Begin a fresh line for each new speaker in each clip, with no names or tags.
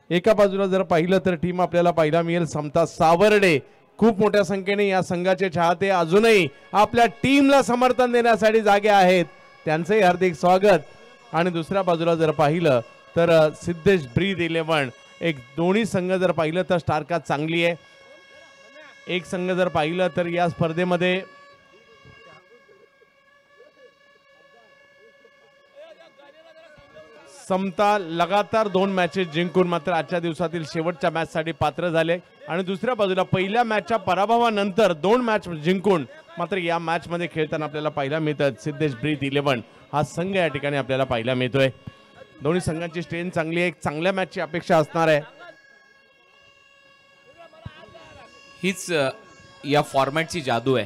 एका बाजूला जर पाहिलं तर टीम आपल्याला पाहायला मिळेल समता सावर्डे। खूप मोठ्या संख्येने या संघाचे चाहते अजूनही आपल्या टीमला समर्थन देण्यासाठी जागे आहेत, त्यांचंही हार्दिक स्वागत। आणि दुसऱ्या बाजूला जर पाहिलं तर सिद्धेश ब्रीद 11 एक दोन्ही संघ जर पाहिलं तर स्टारकास्ट चांगली आहे। एक संघ जर पाहिलं तर या स्पर्धेमध्ये समता लगातार 2 मॅचेस जिंकून मात्र आजच्या दिवसातील शेवटच्या मॅच साठी पात्र झाले। आणि दुसऱ्या बाजूला पहिल्या मॅचच्या पराभवानंतर 2 मॅच जिंकून मात्र या मॅच मध्ये खेळताना आपल्याला पाहायला मिळतात सिद्धेश ब्रीद 11 हा संघ या ठिकाणी आपल्याला पाहायला मिळतोय। दोन्ही संघांची स्ट्रेंथ चांगली आहे, एक चांगल्या मॅचची अपेक्षा असणार आहे।
हीच या फॉर्मॅटची जादू आहे।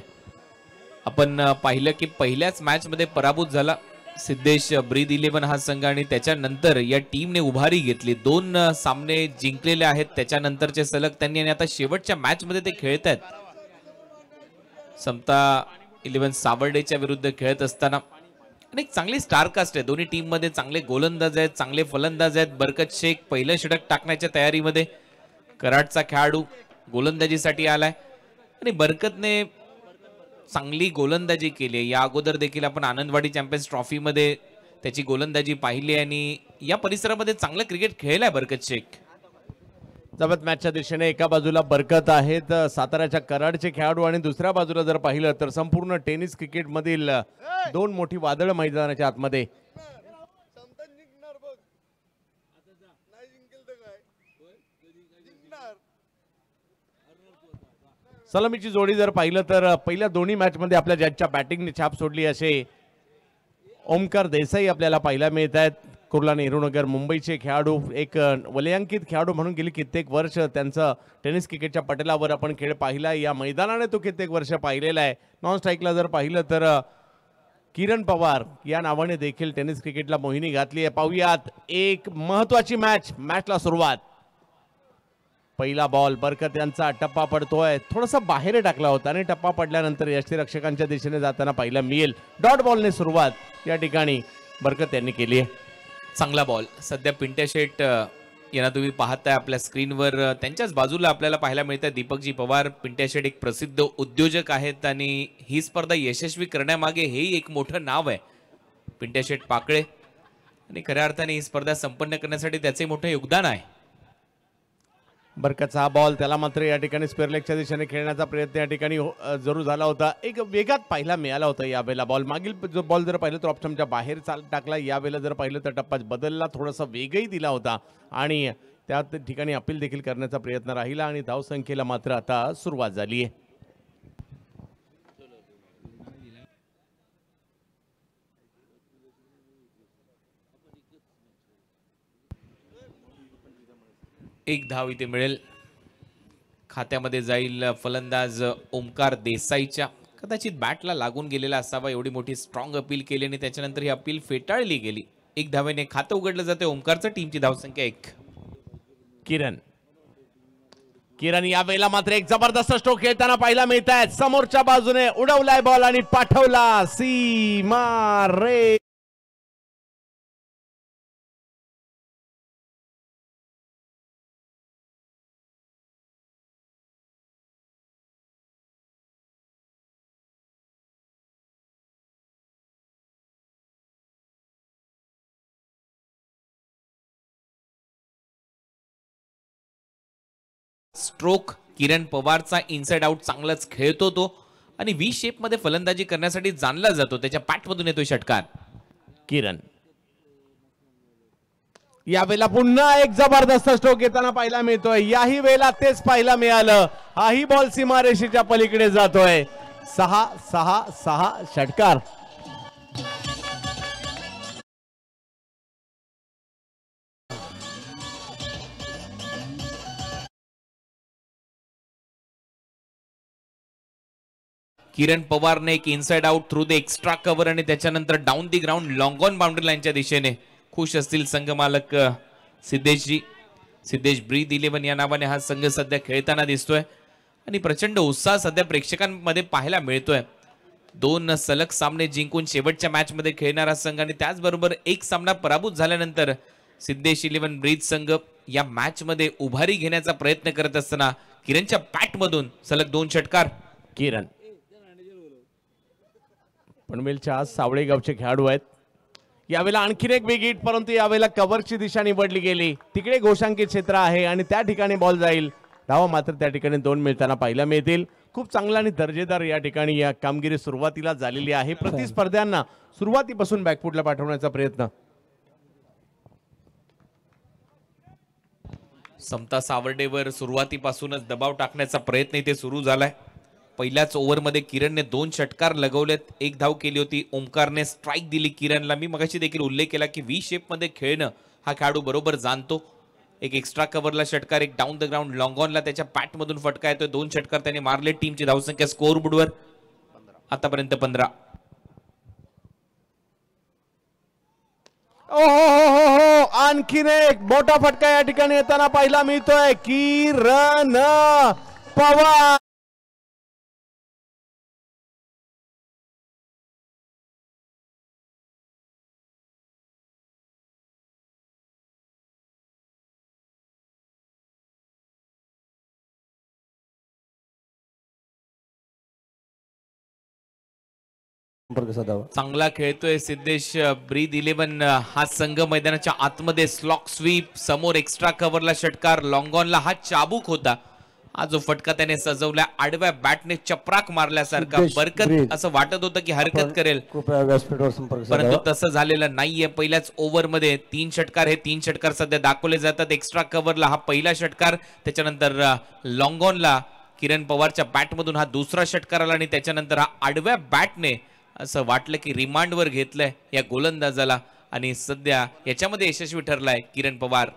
आपण पाहिलं की पहिल्याच मॅच मध्ये पराभूत झाला सिद्धेश ब्रीद 11 हा संघ आणि त्याच्यानंतर या टीमने उभारी घेतली, 2 सामने जिंकलेले आहेत त्याच्यानंतरचे सलग त्यांनी, आणि आता शेवटच्या मॅच मध्ये ते खेळत आहेत समता 11 सावर्डेच्या विरुद्ध खेळत असताना। आणि एक चांगली स्टारकास्ट आहे, दोन्ही टीम मध्ये चांगले गोलंदाज आहेत, चांगले फलंदाज आहेत। बरकत शेख पहिलं षटक टाकण्याच्या तयारीमध्ये, कराडचा खेळाडू गोलंदाजीसाठी आलाय आणि बरकतने चांगली गोलंदाजी केली। या अगोदर देखील आपण आनंदवाडी चॅम्पियन्स ट्रॉफी मध्ये त्याची गोलंदाजी पाहिली आणि या परिसरामध्ये चांगलं क्रिकेट खेळलाय बरकत शेख।
जबत मॅचच्या दिशेने एका बाजूला बरकत आहेत साताऱ्याच्या कराडचे खेळाडू आणि दुसऱ्या बाजूला जर पाहिलं तर संपूर्ण टेनिस क्रिकेट मधील 2 मोठी वादळ मैदानाच्या आतमध्ये। सलामीची जोडी जर पाहिलं तर पहिल्या दोन्ही मॅच मध्ये आपल्या ज्यांच्या बॅटिंगने छाप सोडली असे ओमकार देसाई आपल्याला पाहायला मिळत आहेत। कुर्ला नेहरूनगर मुंबईचे खेळाडू, एक वलयांकित खेळाडू म्हणून गेली कित्येक वर्ष त्यांचं टेनिस क्रिकेटच्या पटलावर आपण खेळ पाहिला, या मैदानाने तो कित्येक वर्ष पाहिलेला आहे। नॉन स्ट्राईकला जर पाहिलं तर किरण पवार या नावाने देखील टेनिस क्रिकेटला मोहिनी घातली आहे। पाहूयात एक महत्वाची मॅचला सुरुवात। पहिला बॉल बरकत यांचा टप्पा पडतोय, थोडासा बाहेर टाकला होता आणि टप्पा पडल्यानंतर यष्टीरक्षकांच्या दिशेने जाताना पाहायला मिळेल। डॉट बॉलने सुरुवात या ठिकाणी बरकत यांनी केली आहे।
चांगला बॉल सध्या पिंट्या शेट यांना तुम्ही पाहताय आपल्या स्क्रीनवर, त्यांच्याच बाजूला आपल्याला पाहायला मिळतं दीपकजी पवार। पिंट्या शेट एक प्रसिद्ध उद्योजक आहेत आणि ही स्पर्धा यशस्वी करण्यामागे हेही एक मोठं नाव आहे पिंट्या शेट पाकळे, आणि खऱ्या अर्थाने ही स्पर्धा संपन्न करण्यासाठी त्याचे मोठे योगदान आहे।
बरकतचा बॉल त्याला मात्र या ठिकाणी स्क्वेअर लेगच्या दिशेने खेळण्याचा प्रयत्न या ठिकाणी जरूर झाला होता, एक वेगात पाहायला मिळाला होता यावेळेला बॉल। मागील जो बॉल जर पाहिलं तर ऑप्शनच्या बाहेर टाकला, यावेळेला जर पाहिलं तर टप्पा बदलला, थोडासा वेगही दिला होता आणि त्या ठिकाणी अपील देखील करण्याचा प्रयत्न राहिला आणि धावसंख्येला मात्र आता सुरुवात झाली आहे।
एक धाव इथे मिळेल, खात्यामध्ये जाईल फलंदाज ओमकार देसाईच्या। कदाचित बॅटला लागून गेलेला असावा, एवढी मोठी स्ट्रॉंग अपील केली आणि त्याच्यानंतर ही अपील फेटाळली गेली। 1 धावेने खातं उघडलं जाते ओमकारचं, टीमची धावसंख्या 1।
किरण यावेळेला मात्र एक जबरदस्त स्ट्रोक खेळताना पाहायला मिळत आहेत, समोरच्या बाजूने उडवलाय बॉल आणि पाठवला सीमा रे।
स्ट्रोक किरण पवारचा इनसाइड आउट चांगलाच खेळतो तो आणि व्ही शेप मध्ये फलंदाजी करण्यासाठी जाणला जातो, त्याच्या पॅटमधून येतो षटकार।
किरण यावेळेला पुन्हा एक जबरदस्त स्ट्रोक येताना पाहायला मिळतोय, याही वेळेला तेच पाहायला मिळालं, हाही बॉल सीमारेषेच्या पलीकडे जातोय। 6-6-6 षटकार।
किरण पवारने एक inside out through the extra cover आणि त्याच्यानंतर down the ground long on boundary लाईनच्या दिशेने। खुश असतील संघ मालक सिद्धेशजी। सिद्धेश ब्रीद 11 या नावाने हा संघ सध्या खेळताना दिसतोय आणि प्रचंड उत्साह सध्या प्रेक्षकांमध्ये पाहायला मिळतोय। 2 सलग सामने जिंकून शेवटच्या मॅच मध्ये खेळणारा संघ आणि त्याचबरोबर एक सामना पराभूत झाल्यानंतर सिद्धेश 11 ब्रीज संघ या मॅच मध्ये उभारी घेण्याचा प्रयत्न करत असताना किरणच्या बॅट मधून सलग 2 षटकार.
किरण पनवेलच्या आज सावळेगावचे खेळाडू आहेत. यावेळेला आणखीन एक बिग हिट, परंतु यावेळेला कव्हरची दिशा निवडली गेली. तिकडे घोषांकित क्षेत्र आहे आणि त्या ठिकाणी बॉल जाईल. धावा मात्र त्या ठिकाणी 2 मिळताना पाहायला मिळतील. खूप चांगला आणि दर्जेदार या ठिकाणी या कामगिरी सुरुवातीला झालेली आहे. प्रतिस्पर्ध्यांना सुरुवातीपासून बॅकफुटला पाठवण्याचा प्रयत्न.
समता सावर्डेवर सुरुवातीपासूनच दबाव टाकण्याचा प्रयत्न इथे सुरू झालाय. पहिल्याच ओव्हरमध्ये किरणने 2 षटकार लगवलेत, 1 धाव केली होती. ओमकारने स्ट्राईक दिली किरणला. मी मगाशी देखील उल्लेख केला की व्ही शेप मध्ये खेळणं हा खेळाडू बरोबर जाणतो. एक एक्स्ट्रा कव्हरला षटकार, एक डाऊन द ग्राउंड लॉंग ऑनला त्याच्या बॅट मधून फटका येतोय. 2 षटकार त्याने मारले. टीमची धावसंख्या स्कोअर बोर्डवर आतापर्यंत 15.
ओ हो, आणखीन एक मोठा फटका या ठिकाणी येताना पाहायला मिळतोय. किरण पवार
चांगला खेळतोय सिद्धेश ब्रीद 11 हा संघ मैदानाच्या आतमध्ये. स्लॉक स्वीप समोर एक्स्ट्रा कव्हरला षटकार, लॉंग ऑनला हा चाबूक होता. हा जो फटका त्याने सजवला आडव्या बॅटने चपराक मारल्यासारखा. बरकत असं वाटत होतं की हरकत करेल, परंतु तसं झालेलं नाहीये. पहिल्याच ओव्हर मध्ये 3 षटकार, हे 3 षटकार सध्या दाखवले जातात. एक्स्ट्रा कव्हरला हा पहिला षटकार, त्याच्यानंतर लॉंग ऑनला किरण पवारच्या बॅट मधून हा दुसरा षटकार आला आणि त्याच्यानंतर हा आडव्या बॅटने असं वाटलं की रिमांडवर घेतलंय या गोलंदाजाला आणि सध्या याच्यामध्ये यशस्वी ठरलाय किरण पवार.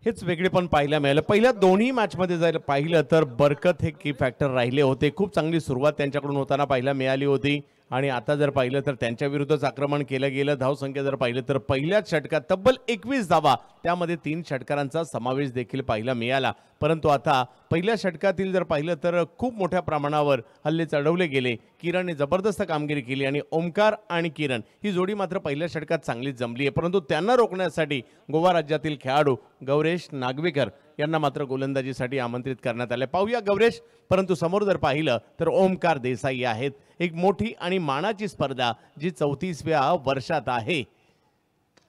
हेच वेगळे पण पाहायला मिळालं. पहिल्या दोन्ही मॅच मध्ये जर पाहिलं तर बरकत हे की फॅक्टर राहिले होते. खूप चांगली सुरुवात त्यांच्याकडून होताना पाहायला मिळाली होती आणि आता जर पाहिलं तर त्यांच्या विरुद्धच आक्रमण केलं गेलं. धावसंख्या जर पाहिलं तर पहिल्याच षटकात तब्बल 21 धावा, त्यामध्ये 3 षटकारांचा समावेश देखील पाहायला मिळाला. परंतु आता पहिल्या षटकातील जर पाहिलं तर खूप मोठ्या प्रमाणावर हल्ले चढवले गेले. किरणने जबरदस्त कामगिरी केली आणि ओमकार आणि किरण ही जोडी मात्र पहिल्या षटकात चांगलीच जमली आहे. परंतु त्यांना रोखण्यासाठी गोवा राज्यातील खेळाडू गौरेश नागवेकर यांना मात्र गोलंदाजीसाठी आमंत्रित करण्यात आले. पाहूया गौरेश. परंतु समोर जर पाहिलं तर ओमकार देसाई आहेत. एक मोठी आणि मानाची स्पर्धा जी 34व्या वर्षात आहे.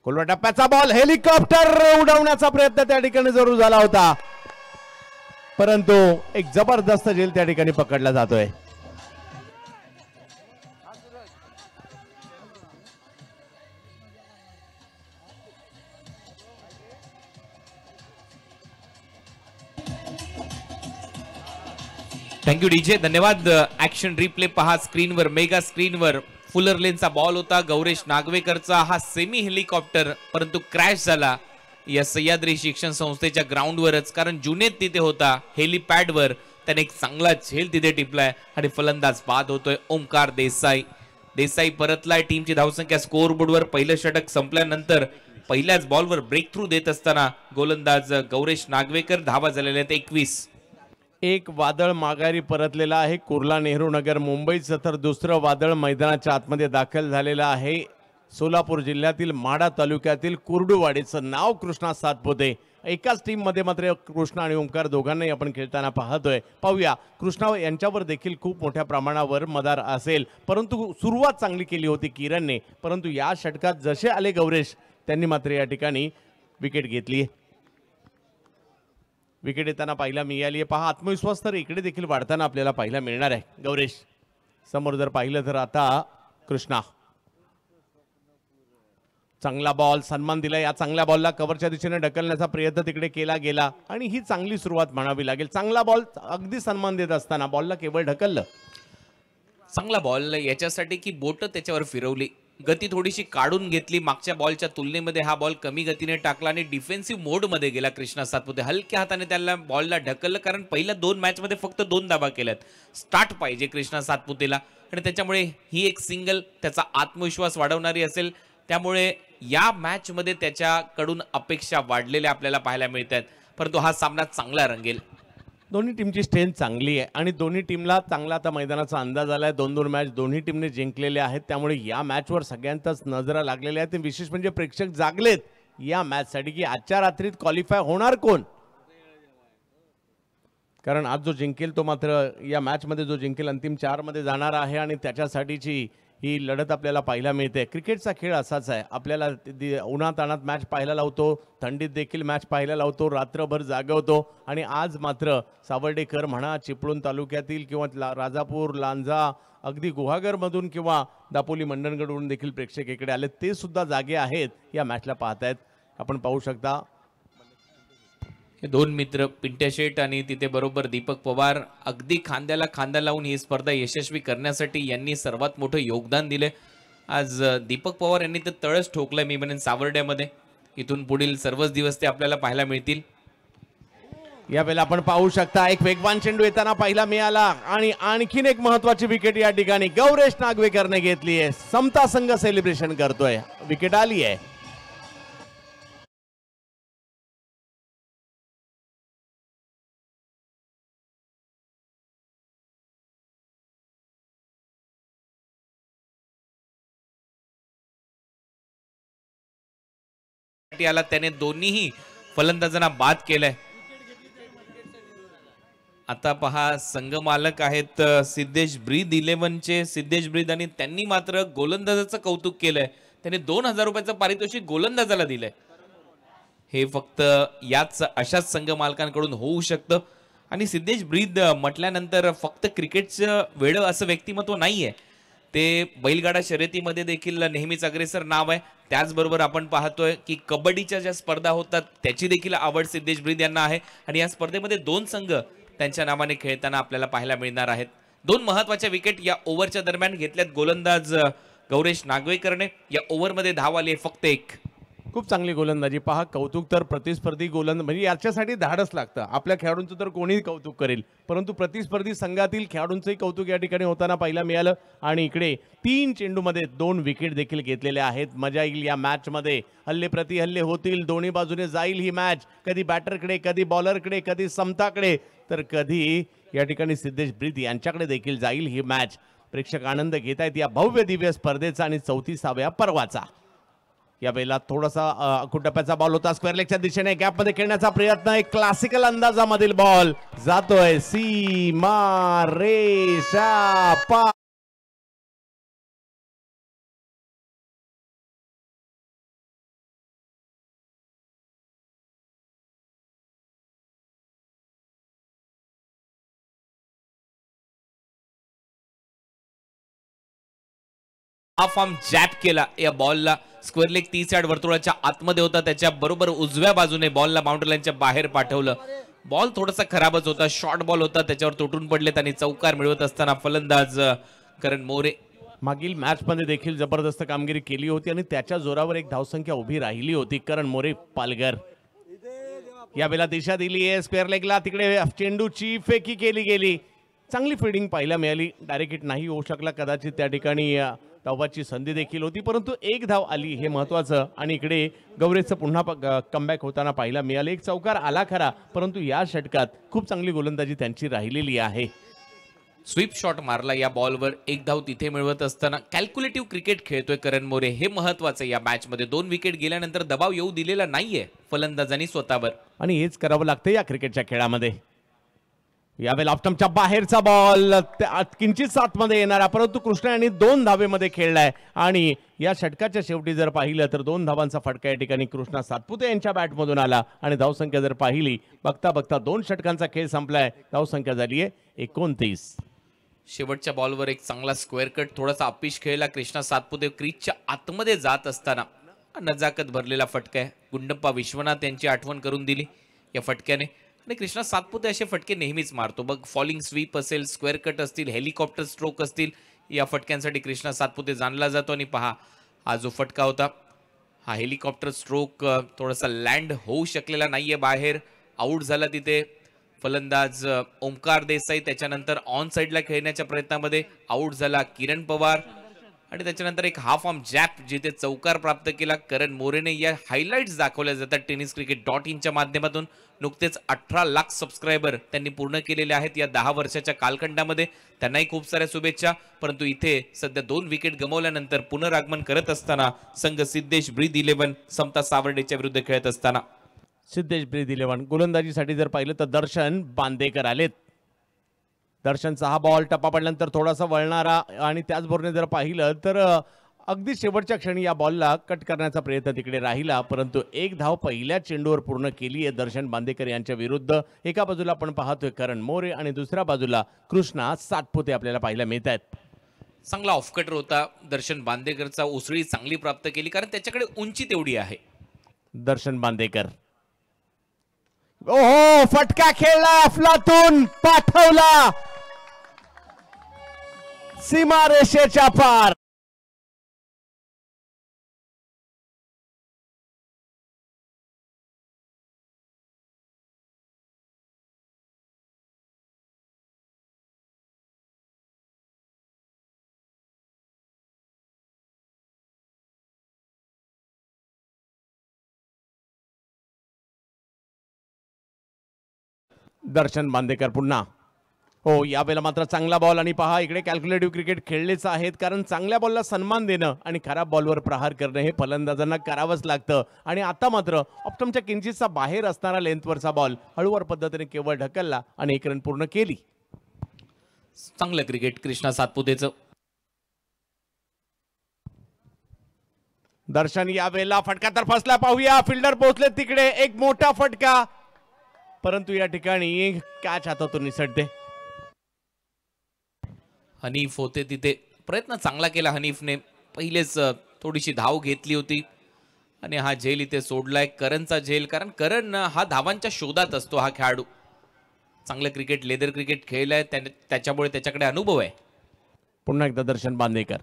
खोलवा टप्प्याचा बॉल, हेलिकॉप्टर उडवण्याचा प्रयत्न त्या ठिकाणी जरूर झाला होता, परंतु एक जबरदस्त झेल त्या ठिकाणी पकडला जातोय.
थँक्यू डीजे, धन्यवाद. ऍक्शन रिप्ले पहा स्क्रीनवर, मेगा स्क्रीनवर. फुलर लेनचा बॉल होता गौरेश नागवेकरचा. हा सेमी हेलिकॉप्टर परंतु क्रॅश झाला या सह्याद्री शिक्षण संस्थेच्या ग्राउंडवरच, कारण जुनेद तिथे होता हेलिपॅडवर. त्याने एक चांगला झेल तिथे टिपलाय आणि फलंदाज बाद होतोय ओमकार देसाई. देसाई परतलाय. टीमची धावसंख्या स्कोअर बोर्डवर पहिलं षटक संपल्यानंतर पहिल्याच बॉलवर ब्रेक थ्रू देत असताना गोलंदाज गौरेश नागवेकर. धावा झालेल्या आहेत 21.
एक वादळ माघारी परतलेला आहे कुर्ला नेहरू नगर मुंबईचं, तर दुसरं वादळ मैदानाच्या आतमध्ये दाखल झालेलं आहे. सोलापूर जिल्ह्यातील माढा तालुक्यातील कुर्डुवाडीचं नाव कृष्णा सातपुते. एकाच टीम मध्ये मात्र कृष्णा आणि ओमकार दोघांनाही आपण खेळताना पाहतोय. पाहूया, कृष्णा यांच्यावर देखील खूप मोठ्या प्रमाणावर मदार असेल, परंतु सुरुवात चांगली केली होती किरणने. परंतु या षटकात जसे आले गौरेश, त्यांनी मात्र या ठिकाणी विकेट घेतली. विकेट येताना पाहायला मिळाली आहे. पहा, आत्मविश्वास तर इकडे देखील वाढताना आपल्याला पाहायला मिळणार आहे. गौरेश समोर जर पाहिलं तर आता कृष्णा. चांगला बॉल, सन्मान दिला. या चांगल्या बॉलला कव्हरच्या दिशेने ढकलण्याचा प्रयत्न तिकडे केला गेला आणि ही चांगली सुरुवात म्हणावी लागेल. चांगला बॉल अगदी सन्मान देत असताना बॉलला केवळ ढकललं.
चांगला बॉल याच्यासाठी की बोट त्याच्यावर फिरवली, गती थोडीशी काढून घेतली. मागच्या बॉलच्या तुलनेमध्ये हा बॉल कमी गतीने टाकला आणि डिफेन्सिव्ह मोड मध्ये गेला कृष्णा सातपुते. हलक्या हाताने त्याला बॉलला ढकललं, कारण पहिल्या 2 मॅच मध्ये फक्त 2 धावा केल्यात. स्टार्ट पाहिजे कृष्णा सातपुतेला आणि त्याच्यामुळे ही एक सिंगल त्याचा आत्मविश्वास वाढवणारी असेल. त्यामुळे या मॅच मध्ये त्याच्याकडून अपेक्षा वाढलेल्या आपल्याला पाहायला मिळतात. परंतु हा सामना चांगला रंगेल.
दोन्ही टीमची स्ट्रेंथ चांगली आहे आणि दोन्ही टीमला चांगला आता मैदानाचा अंदाज आलाय. 2-2 मॅच दोन्ही टीमने जिंकलेले आहेत, त्यामुळे या मॅचवर सगळ्यांचाच नजरा लागलेल्या आहेत. विशेष म्हणजे प्रेक्षक जागलेत या मॅचसाठी की आजच्या रात्रीत क्वालिफाय होणार कोण, कारण आज जो जिंकेल तो मात्र या मॅचमध्ये जो जिंकेल अंतिम 4 मध्ये जाणार आहे आणि त्याच्यासाठीची ही लढत आपल्याला पाहायला मिळते. क्रिकेटचा खेळ असाच आहे, आपल्याला उन्हाताणात मॅच पाहायला लावतो, थंडीत देखील मॅच पाहायला लावतो, रात्रभर जागवतो आणि आज मात्र सावर्डेकर म्हणा, चिपळूण तालुक्यातील किंवा राजापूर, लांजा, अगदी गुहागरमधून किंवा दापोली मंडणगडवरून देखील प्रेक्षक इकडे आले, ते सुद्धा जागे आहेत या मॅचला पाहतायत. आपण पाहू शकता
हे दोन मित्र पिंट्या शेट आणि तिथे बरोबर दीपक पवार अगदी खांद्याला खांदा लावून ही स्पर्धा यशस्वी करण्यासाठी यांनी सर्वात मोठं योगदान दिले. आज दीपक पवार यांनी तर तळस ठोकलंय मी म्हणेन सावर्ड्यामध्ये. इथून पुढील सर्वच दिवस ते आपल्याला पाहायला मिळतील.
यावेळेला आपण पाहू शकता एक वेगवान चेंडू येताना पाहायला मिळाला आणि आणखीन एक महत्वाची विकेट या ठिकाणी गौरेश नागवेकरने घेतली आहे. समता संघ सेलिब्रेशन करतोय, विकेट आली आहे.
याला त्याने दोन्हीही फलंदाजांना बाद केलंय. आता पहा संघ मालक आहेत सिद्धेश ब्रीद 11चे सिद्धेश ब्रीद आणि त्यांनी मात्र गोलंदाजाचं कौतुक केलंय. त्यांनी 2000 रुपयाचं पारितोषिक गोलंदाजाला दिलंय. हे फक्त याच अशाच संघ मालकांकडून होऊ शकतं. आणि सिद्धेश ब्रीद म्हटल्यानंतर फक्त क्रिकेटचं वेळ असं व्यक्तिमत्व नाहीये, ते बैलगाडा शर्यतीमध्ये देखील नेहमीच अग्रेसर नाव आहे. त्याचबरोबर आपण पाहतोय की कबड्डीच्या ज्या स्पर्धा होतात त्याची देखील आवड सिद्धेश ब्रीद यांना आहे आणि या स्पर्धेमध्ये 2 संघ त्यांच्या नावाने खेळताना आपल्याला पाहायला मिळणार आहेत. 2 महत्वाच्या विकेट या ओव्हरच्या दरम्यान घेतल्यात गोलंदाज गौरेश नागवेकरने. या ओव्हरमध्ये धाव आली फक्त 1.
खूप चांगली गोलंदाजी. पहा कौतुक तर प्रतिस्पर्धी गोलंदाज म्हणजे याच्यासाठी धाडस लागतं. आपल्या खेळाडूंचं तर कोणीही कौतुक करेल, परंतु प्रतिस्पर्धी संघातील खेळाडूंचंही कौतुक या ठिकाणी होताना पाहायला मिळालं. आणि इकडे 3 चेंडूमध्ये 2 विकेट देखील घेतलेल्या आहेत. मजा येईल या मॅचमध्ये, हल्ले प्रति हल्ले होतील, दोन्ही बाजूने जाईल ही मॅच. कधी बॅटरकडे, कधी बॉलरकडे, कधी समताकडे, तर कधी या ठिकाणी सिद्धेश ब्रीद यांच्याकडे देखील जाईल ही मॅच. प्रेक्षक आनंद घेत आहेत या भव्य दिव्य स्पर्धेचा आणि 34व्या पर्वाचा. या वेळेला थोडासा कुटप्याचा बॉल होता, स्क्वेअर लेगच्या दिशेने गॅपमध्ये खेळण्याचा प्रयत्न. एक क्लासिकल अंदाजामधील बॉल जातोय सीमा रेषा पार.
हाफ आर्म जॅप केला या बॉलला. स्क्वेअर लेग 30 यार्ड वर्तुळाच्या आतमध्ये होता, त्याच्या बरोबर उजव्या बाजूने बॉलला बाउंड्री लाईनच्या बाहेर पाठवलं. बॉल थोडासा खराबच होता, शॉर्ट बॉल होता, त्याच्यावर तुटून पडलेत आणि चौकार मिळवत असताना फलंदाज करण मोरे.
मागील मॅच मध्ये देखील जबरदस्त कामगिरी केली होती आणि त्याच्या जोरावर एक धावसंख्या उभी राहिली होती. करण मोरे पालघर. यावेळेला दिशा दिली आहे स्क्वेअर लेगला, तिकडे चेंडूची फेकी केली गेली. चांगली फिल्डिंग पाहायला मिळाली. डायरेक्ट हिट नाही होऊ शकला, कदाचित त्या ठिकाणी धावाची संधी देखील होती, परंतु 1 धाव आली हे महत्वाचं. आणि इकडे गौरेशचं पुन्हा कमबॅक होताना पाहायला मिळाले. एक चौकार आला खरा, परंतु या षटकात खूप चांगली गोलंदाजी त्यांची राहिलेली आहे.
स्वीप शॉट मारला या बॉलवर, 1 धाव तिथे मिळवत असताना कॅल्क्युलेटिव्ह क्रिकेट खेळतोय करण मोरे. हे महत्वाचं या मॅच मध्ये. 2 विकेट गेल्यानंतर दबाव येऊ दिलेला नाहीये फलंदाजांनी स्वतःवर,
आणि हेच करावं लागतं या क्रिकेटच्या खेळामध्ये. यावेळेला ऑफ्टमच्या बाहेरचा बॉल किंचित 7 मध्ये येणारा, परंतु कृष्णा यांनी 2 धावेमध्ये खेळलाय. आणि या षटकाच्या शेवटी जर पाहिलं तर 2 धावांचा फटका या ठिकाणी कृष्णा सातपुते यांच्या बॅटमधून आला. आणि धावसंख्या जर पाहिली बघता बघता 2 षटकांचा खेळ संपलाय. धावसंख्या झाली आहे 29.
शेवटच्या बॉलवर एक चांगला स्क्वेअर कट, थोडासा अपिश खेळला कृष्णा सातपुते. क्रीजच्या आतमध्ये जात असताना नजाकत भरलेला फटका आहे. गुंडप्पा विश्वनाथ यांची आठवण करून दिली या फटक्याने. आणि कृष्णा सातपुते असे फटके नेहमीच मारतो बघ. फॉलिंग स्वीप असेल, स्क्वेअर कट असतील, हेलिकॉप्टर स्ट्रोक असतील, या फटक्यांसाठी कृष्णा सातपुते जाणला जातो. आणि पहा हा जो फटका होता, हा हेलिकॉप्टर स्ट्रोक थोडासा लँड होऊ शकलेला नाहीये, बाहेर आउट झाला तिथे फलंदाज ओमकार देसाई. त्याच्यानंतर ऑन साइडला खेळण्याच्या प्रयत्नामध्ये आउट झाला किरण पवार. आणि त्याच्यानंतर एक हाफ आर्म जॅप जिथे चौकार प्राप्त केला करण मोरेने. या हायलाइट्स दाखवल्या जातात tenniscricket.in च्या माध्यमातून. नुकतेच 18 लाख सबस्क्रायबर त्यांनी पूर्ण केलेले आहेत या 10 वर्षाच्या कालखंडामध्ये. त्यांनाही खूप साऱ्या शुभेच्छा. परंतु इथे सध्या 2 विकेट गमावल्यानंतर पुनरागमन करत असताना संघ सिद्धेश ब्रीद 11 समता सावर्डेच्या विरुद्ध खेळत असताना.
सिद्धेश ब्रीद 11 गोलंदाजीसाठी जर पाहिलं तर दर्शन बांदेकर आलेत. दर्शनचा हा बॉल टप्पा पडल्यानंतर थोडासा वळणारा आणि त्याचबरोबर जर पाहिलं तर अगदी शेवटच्या क्षणी या बॉलला कट करण्याचा प्रयत्न तिकडे राहिला, परंतु एक धाव पहिल्या चेंडूवर पूर्ण केली आहे दर्शन बांदेकर यांच्या विरुद्ध. एका बाजूला आपण पाहतोय करण मोरे आणि दुसऱ्या बाजूला कृष्णा सातपुते आपल्याला पाहायला मिळत आहेत.
चांगला ऑफकटर होता दर्शन बांदेकरचा. उसळी चांगली प्राप्त केली कारण त्याच्याकडे उंची तेवढी आहे.
दर्शन बांदेकर ओहो फटका खेळला अफलातून पाठवला सीमारेषेच्या पार. दर्शन बांदेकर पुन्हा. हो यावेळेला मात्र चांगला बॉल आणि पहा इकडे कॅल्क्युलेटिव्ह क्रिकेट खेळलेच आहेत कारण चांगल्या बॉलला सन्मान देणं आणि खराब बॉलवर प्रहार करणं हे फलंदाजांना करावंच लागतं. आणि आता मात्र ऑप्टमच्या किंचितचा बाहेर असणारा लेंथवरचा बॉल हळूवार पद्धतीने केवळ ढकलला आणि 1 रन पूर्ण केली.
चांगलं क्रिकेट कृष्णा सातपुतेचं.
दर्शन यावेळेला फटका तर फसला. पाहूया फिल्डर पोहोचले तिकडे. एक मोठा फटका परंतु या ठिकाणी कॅच हातातून निसटते.
हनीफ होते तिथे. प्रयत्न चांगला केला हनीफने. पहिलेच थोडीशी धाव घेतली होती आणि हा झेल इथे सोडलाय करणचा झेल. कारण करण हा धावांच्या शोधात असतो हा खेळाडू. चांगलं क्रिकेट लेदर क्रिकेट खेळलाय त्याच्यामुळे त्याच्याकडे अनुभव आहे.
पुन्हा एकदा दर्शन बांदेकर.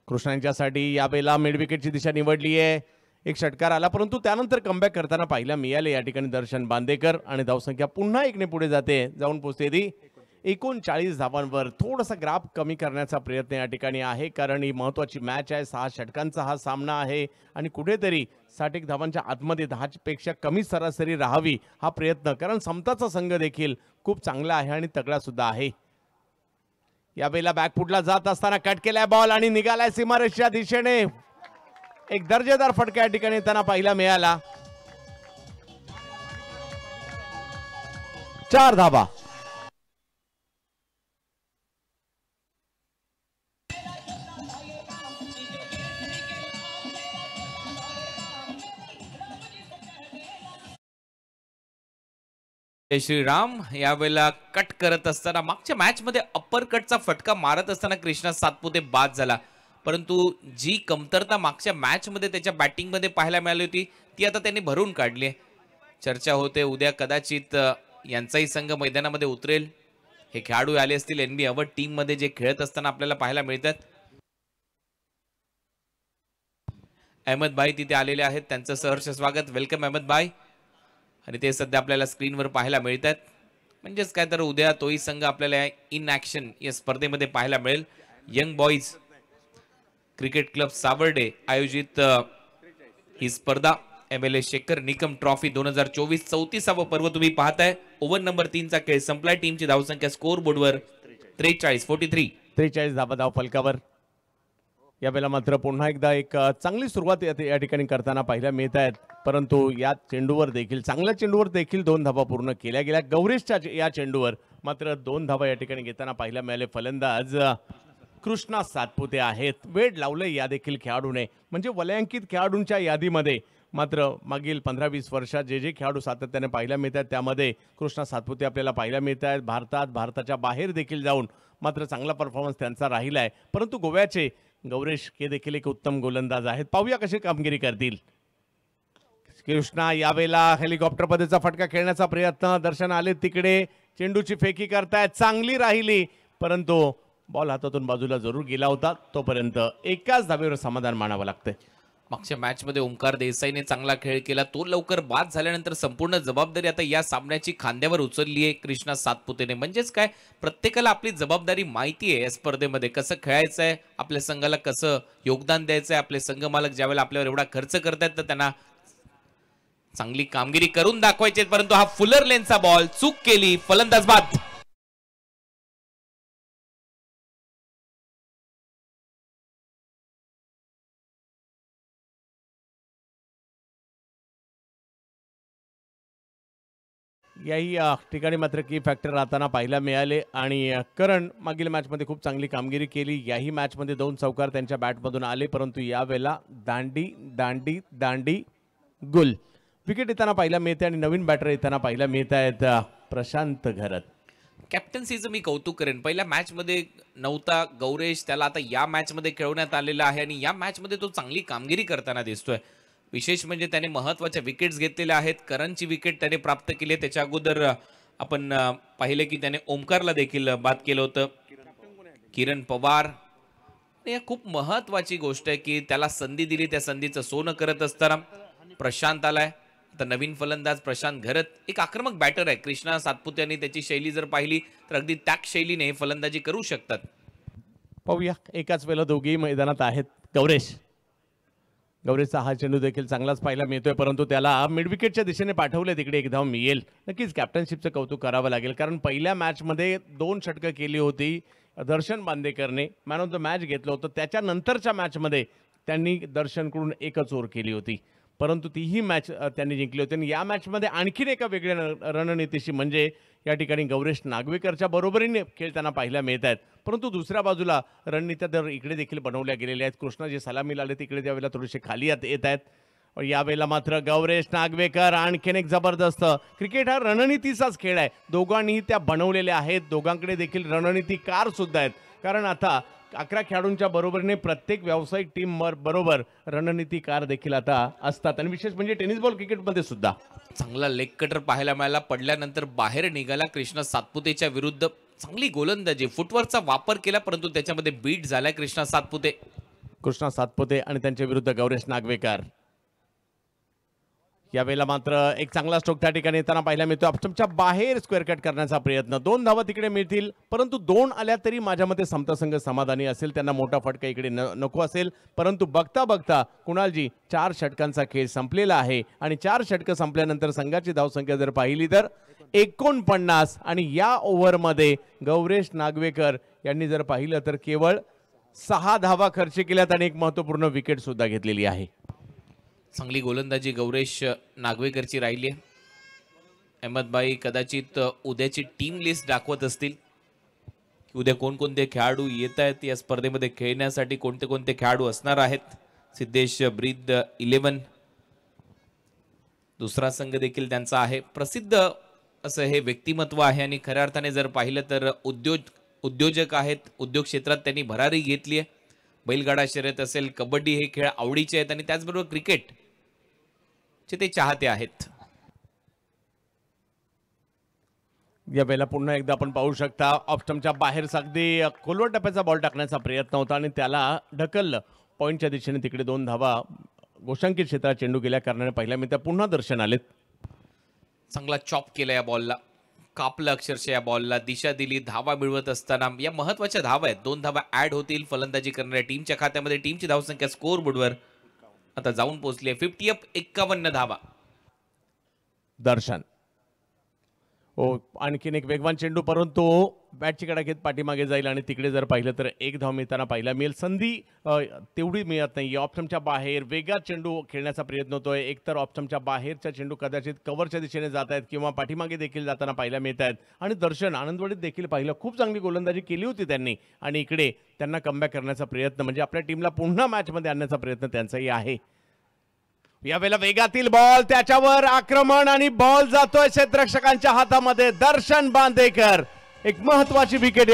कृष्णांच्यासाठी यावेळेला मिड विकेटची दिशा निवडली आहे. एक षटकार आला परंतु त्यानंतर कमबॅक करताना पाहायला मिळाले या ठिकाणी दर्शन बांदेकर. आणि धावसंख्या पुन्हा 1 ने पुढे जाऊन पोहोचते ती 39 धावांवर. थोडासा ग्राफ कमी करण्याचा प्रयत्न या ठिकाणी आहे कारण ही महत्त्वाची मॅच आहे. 6 षटकांचा हा सामना आहे आणि कुठेतरी 60 धावांच्या आतमध्ये 10 पेक्षा कमी सरासरी राहावी हा प्रयत्न. कारण समताचा संघ देखील खूप चांगला आहे आणि तगडा सुद्धा आहे. यावेळेला बॅकफुटला जात असताना कट केलाय बॉल आणि निघालाय सीमारेषेच्या दिशेने. एक दर्जेदार फटका या ठिकाणी त्यांना पाहायला मिळाला. 4 धावा.
जय श्रीराम. यावेळेला कट करत असताना मागच्या मॅच मध्ये अप्पर कटचा फटका मारत असताना कृष्णा सातपुते बाद झाला. परंतु जी कमतरता मागच्या मॅच मध्ये त्याच्या बॅटिंग मध्ये पाहायला मिळाली होती ती आता त्यांनी भरून काढली. चर्चा होते उद्या कदाचित यांचाही संघ मैदानामध्ये उतरेल. हे खेळाडू आले असतील एनबी अवॉर्ड टीम मध्ये जे खेळत असताना आपल्याला पाहायला मिळतात. अहमद भाई तिथे आलेले आहेत. त्यांचं सहर्ष स्वागत. वेलकम अहमद भाई. आणि ते सध्या आपल्याला स्क्रीनवर पाहायला मिळतात. म्हणजेच काय तर उद्या तोही संघ आपल्याला इन ॲक्शन या स्पर्धेमध्ये पाहायला मिळेल. Young boys cricket club Savarde आयोजित ही स्पर्धा MLA शेखर निकम ट्रॉफी 2024 34वा पर्व तुम्ही पाहताय. ओव्हर नंबर 3 चा खेळ संपलाय. टीमची धावसंख्या स्कोर बोर्डवर 43
धाव फलकावर. यावेळेला मात्र पुन्हा एकदा एक चांगली सुरुवात या ठिकाणी करताना पाहायला मिळत आहेत. परंतु या चेंडूवर देखील चांगल्या चेंडूवर देखील 2 धावा पूर्ण केल्या गेल्या. गौरेशच्या या चेंडूवर मात्र 2 धावा या ठिकाणी घेताना पाहायला मिळाले. फलंदाज कृष्णा सातपुते आहेत. वेळ लावलंय या देखील खेळाडूने. म्हणजे वलयांकित खेळाडूंच्या यादीमध्ये मात्र मागील 15-20 वर्षात जे खेळाडू सातत्याने पाहायला मिळतात त्यामध्ये कृष्णा सातपुते आपल्याला पाहायला मिळत आहेत. भारताच्या बाहेर देखील जाऊन मात्र चांगला परफॉर्मन्स त्यांचा राहिला आहे. परंतु गोव्याचे गौरेश हे देखील एक उत्तम गोलंदाज आहेत. पाहूया कशी कामगिरी करतील. कृष्णा यावेळेला हेलिकॉप्टर पद्धतीचा फटका खेळण्याचा प्रयत्न. दर्शन आले तिकडे. चेंडूची फेकी करतायत. चांगली राहिली परंतु बॉल हातातून बाजूला जरूर गेला होता. तोपर्यंत एकाच धावेवर समाधान मानावं लागतंय.
मागच्या मॅच मध्ये ओमकार देसाईने चांगला खेळ केला, तो लवकर बाद झाल्यानंतर संपूर्ण जबाबदारी आता या सामन्याची खांद्यावर उचलली आहे कृष्णा सातपुतेने. म्हणजेच काय, प्रत्येकाला आपली जबाबदारी माहिती आहे या स्पर्धेमध्ये, कसं खेळायचं आहे, आपल्या संघाला कसं योगदान द्यायचं आहे. आपले संघ मालक ज्यावेळेला आपल्यावर एवढा खर्च करतायत तर त्यांना चांगली कामगिरी करून दाखवायची. परंतु हा फुलर लेनचा बॉल चूक केली, फलंदाज बाद.
याही ठिकाणी मात्र की फॅक्टर राहताना पाहायला मिळाले आणि करण मागील मॅचमध्ये खूप चांगली कामगिरी केली. याही मॅचमध्ये 2 चौकार त्यांच्या बॅटमधून आले, परंतु यावेळेला दांडी दांडी दांडी गुल. विकेट येताना पाहायला मिळते आणि नवीन बॅटर येताना पाहायला मिळत आहेत प्रशांत घरत.
कॅप्टन्सीचं मी कौतुक करेन. पहिल्या मॅच मध्ये नव्हता गौरेश, त्याला आता या मॅच मध्ये खेळवण्यात आलेला आहे आणि या मॅच मध्ये तो चांगली कामगिरी करताना दिसतोय. विशेष म्हणजे त्याने महत्त्वाच्या विकेट्स घेतलेल्या आहेत. करणची विकेट त्याने प्राप्त केली आहे. त्याच्या अगोदर आपण पाहिले की त्याने ओमकारला देखील बाद केलं होतं. किरण पवार, हे खूप महत्त्वाची गोष्ट आहे की त्याला संधी दिली, त्या संधीचं सोनं करत असताना प्रशांत आलाय. आता नवीन फलंदाज प्रशांत घरत एक आक्रमक बॅटर आहे. कृष्णा सातपुते यांनी त्याची शैली जर पाहिली तर अगदी त्याच शैलीने फलंदाजी करू शकतात.
पाहूया, एकाच वेळेला दोघेही मैदानात आहेत. गौरेशचा हा चेंडू देखील चांगलाच पाहायला मिळतोय, परंतु त्याला मिड विकेटच्या दिशेने पाठवले, तिकडे एक धाव मिळेल. नक्कीच कॅप्टनशिपचं कौतुक करावं लागेल, कारण पहिल्या मॅचमध्ये 2 षटकं केली होती दर्शन बांदेकरने, मॅन ऑफ द मॅच घेतलं होतं. त्याच्यानंतरच्या मॅचमध्ये त्यांनी दर्शनकडून एकच ओव्हर केली होती, परंतु तीही मॅच त्यांनी जिंकली होती. आणि या मॅचमध्ये आणखीन एका वेगळ्या रणनीतीशी, म्हणजे या ठिकाणी गौरेश नागवेकरच्या बरोबरीने खेळताना पाहायला मिळत आहेत. परंतु दुसऱ्या बाजूला रणनीत्या तर इकडे देखील बनवल्या गेलेल्या आहेत. कृष्णा जे सलामीला आले तिकडे त्यावेळेला थोडेसे खाली येत आहेत. यावेळेला मात्र गौरेश नागवेकर आणखीन एक जबरदस्त. क्रिकेट हा रणनीतीचाच खेळ आहे, दोघांनीही त्या बनवलेल्या आहेत. दोघांकडे देखील रणनीतीकार सुद्धा आहेत, कारण आता 11 खेळाडूंच्या बरोबरीने प्रत्येक व्यावसायिक टीम बरोबर रणनीतीकार देखील आता असतात. आणि विशेष म्हणजे टेनिस बॉल क्रिकेटमध्ये सुद्धा
चांगला लेग कटर पाहायला मिळाला. पडल्यानंतर बाहेर निघाला कृष्णा सातपुतेच्या विरुद्ध. चांगली गोलंदाजी, फुटवर्कचा वापर केला, परंतु त्याच्यामध्ये बीट झालाय कृष्णा सातपुते आणि त्यांच्या विरुद्ध गौरेश नागवेकर. यावेळेला मात्र एक चांगला स्ट्रोक त्या ठिकाणी येताना पाहायला मिळतो. ऑप्शनच्या बाहेर स्क्वेअर कट करण्याचा प्रयत्न. 2 धावा तिकडे मिळतील, परंतु 2 आल्या तरी माझ्या मते समतासंघ समाधानी असेल. त्यांना मोठा फटका इकडे नको असेल. परंतु बघता बघता कुणालजी 4 षटकांचा खेळ संपलेला आहे आणि 4 षटकं संपल्यानंतर संघाची धावसंख्या जर पाहिली तर 49. आणि या ओव्हरमध्ये गौरेश नागवेकर यांनी जर पाहिलं तर केवळ 6 धावा खर्च केल्यात आणि एक महत्त्वपूर्ण विकेट सुद्धा घेतलेली आहे. चांगली गोलंदाजी गौरेश नागवेकरची राहिली आहे. अहमदभाई कदाचित उद्याची टीम लिस्ट दाखवत असतील की उद्या कोणकोणते खेळाडू येत आहेत या स्पर्धेमध्ये खेळण्यासाठी, कोणते कोणते खेळाडू असणार आहेत. सिद्धेश ब्रीद 11, दुसरा संघ देखील त्यांचा आहे. प्रसिद्ध असं हे व्यक्तिमत्व आहे आणि खऱ्या अर्थाने जर पाहिलं तर उद्योजक आहेत. उद्योग क्षेत्रात त्यांनी भरारी घेतली आहे. बैलगाडा शर्यत असेल, कबड्डी हे खेळ आवडीचे आहेत आणि त्याचबरोबर क्रिकेट चे ते चाहते आहेत.
या वेळेला पुन्हा एकदा आपण पाहू शकता ऑप्शनच्या बाहेर अगदी खोलवर टप्प्याचा बॉल टाकण्याचा प्रयत्न होता आणि त्याला ढकललं पॉईंटच्या दिशेने. तिकडे 2 धावा गोशांकित क्षेत्रात चेंडू गेल्या कारणाने पहिल्या मी त्या पुन्हा दर्शन आलेत.
चांगला चॉप केला या बॉलला, कापलं अक्षरशः या बॉलला, दिशा दिली. धावा मिळवत असताना या महत्वाच्या धावा आहेत. 2 धावा ऍड होतील फलंदाजी करणाऱ्या टीमच्या खात्यामध्ये. टीमची धावसंख्या स्कोअर बोर्डवर आता जाऊन पोहोचली आहे 50 अप 51 धावा.
दर्शन आणखीन एक वेगवान चेंडू, परंतु बॅटची कडा घेत पाठीमागे जाईल आणि तिकडे जर पाहिलं तर एक धाव मिळताना पाहायला मिळेल. संधी तेवढी मिळत नाही. ऑप्शनच्या बाहेर वेगात चेंडू खेळण्याचा प्रयत्न होतोय. एकतर ऑप्शनच्या बाहेरचा चेंडू कदाचित कव्हरच्या दिशेने जात आहेत किंवा पाठीमागे देखील जाताना पाहायला मिळत आहेत. आणि दर्शन आनंदवाडीत देखील पाहिलं, खूप चांगली गोलंदाजी केली होती त्यांनी आणि इकडे त्यांना कमबॅक करण्याचा प्रयत्न, म्हणजे आपल्या टीमला पुन्हा मॅचमध्ये आणण्याचा प्रयत्न त्यांचाही आहे. यावेळेला वेगातील बॉल, त्याच्यावर आक्रमण आणि बॉल जातोय क्षेत्ररक्षकांच्या हातामध्ये. दर्शन बांदेकर एक महत्वाची विकेट.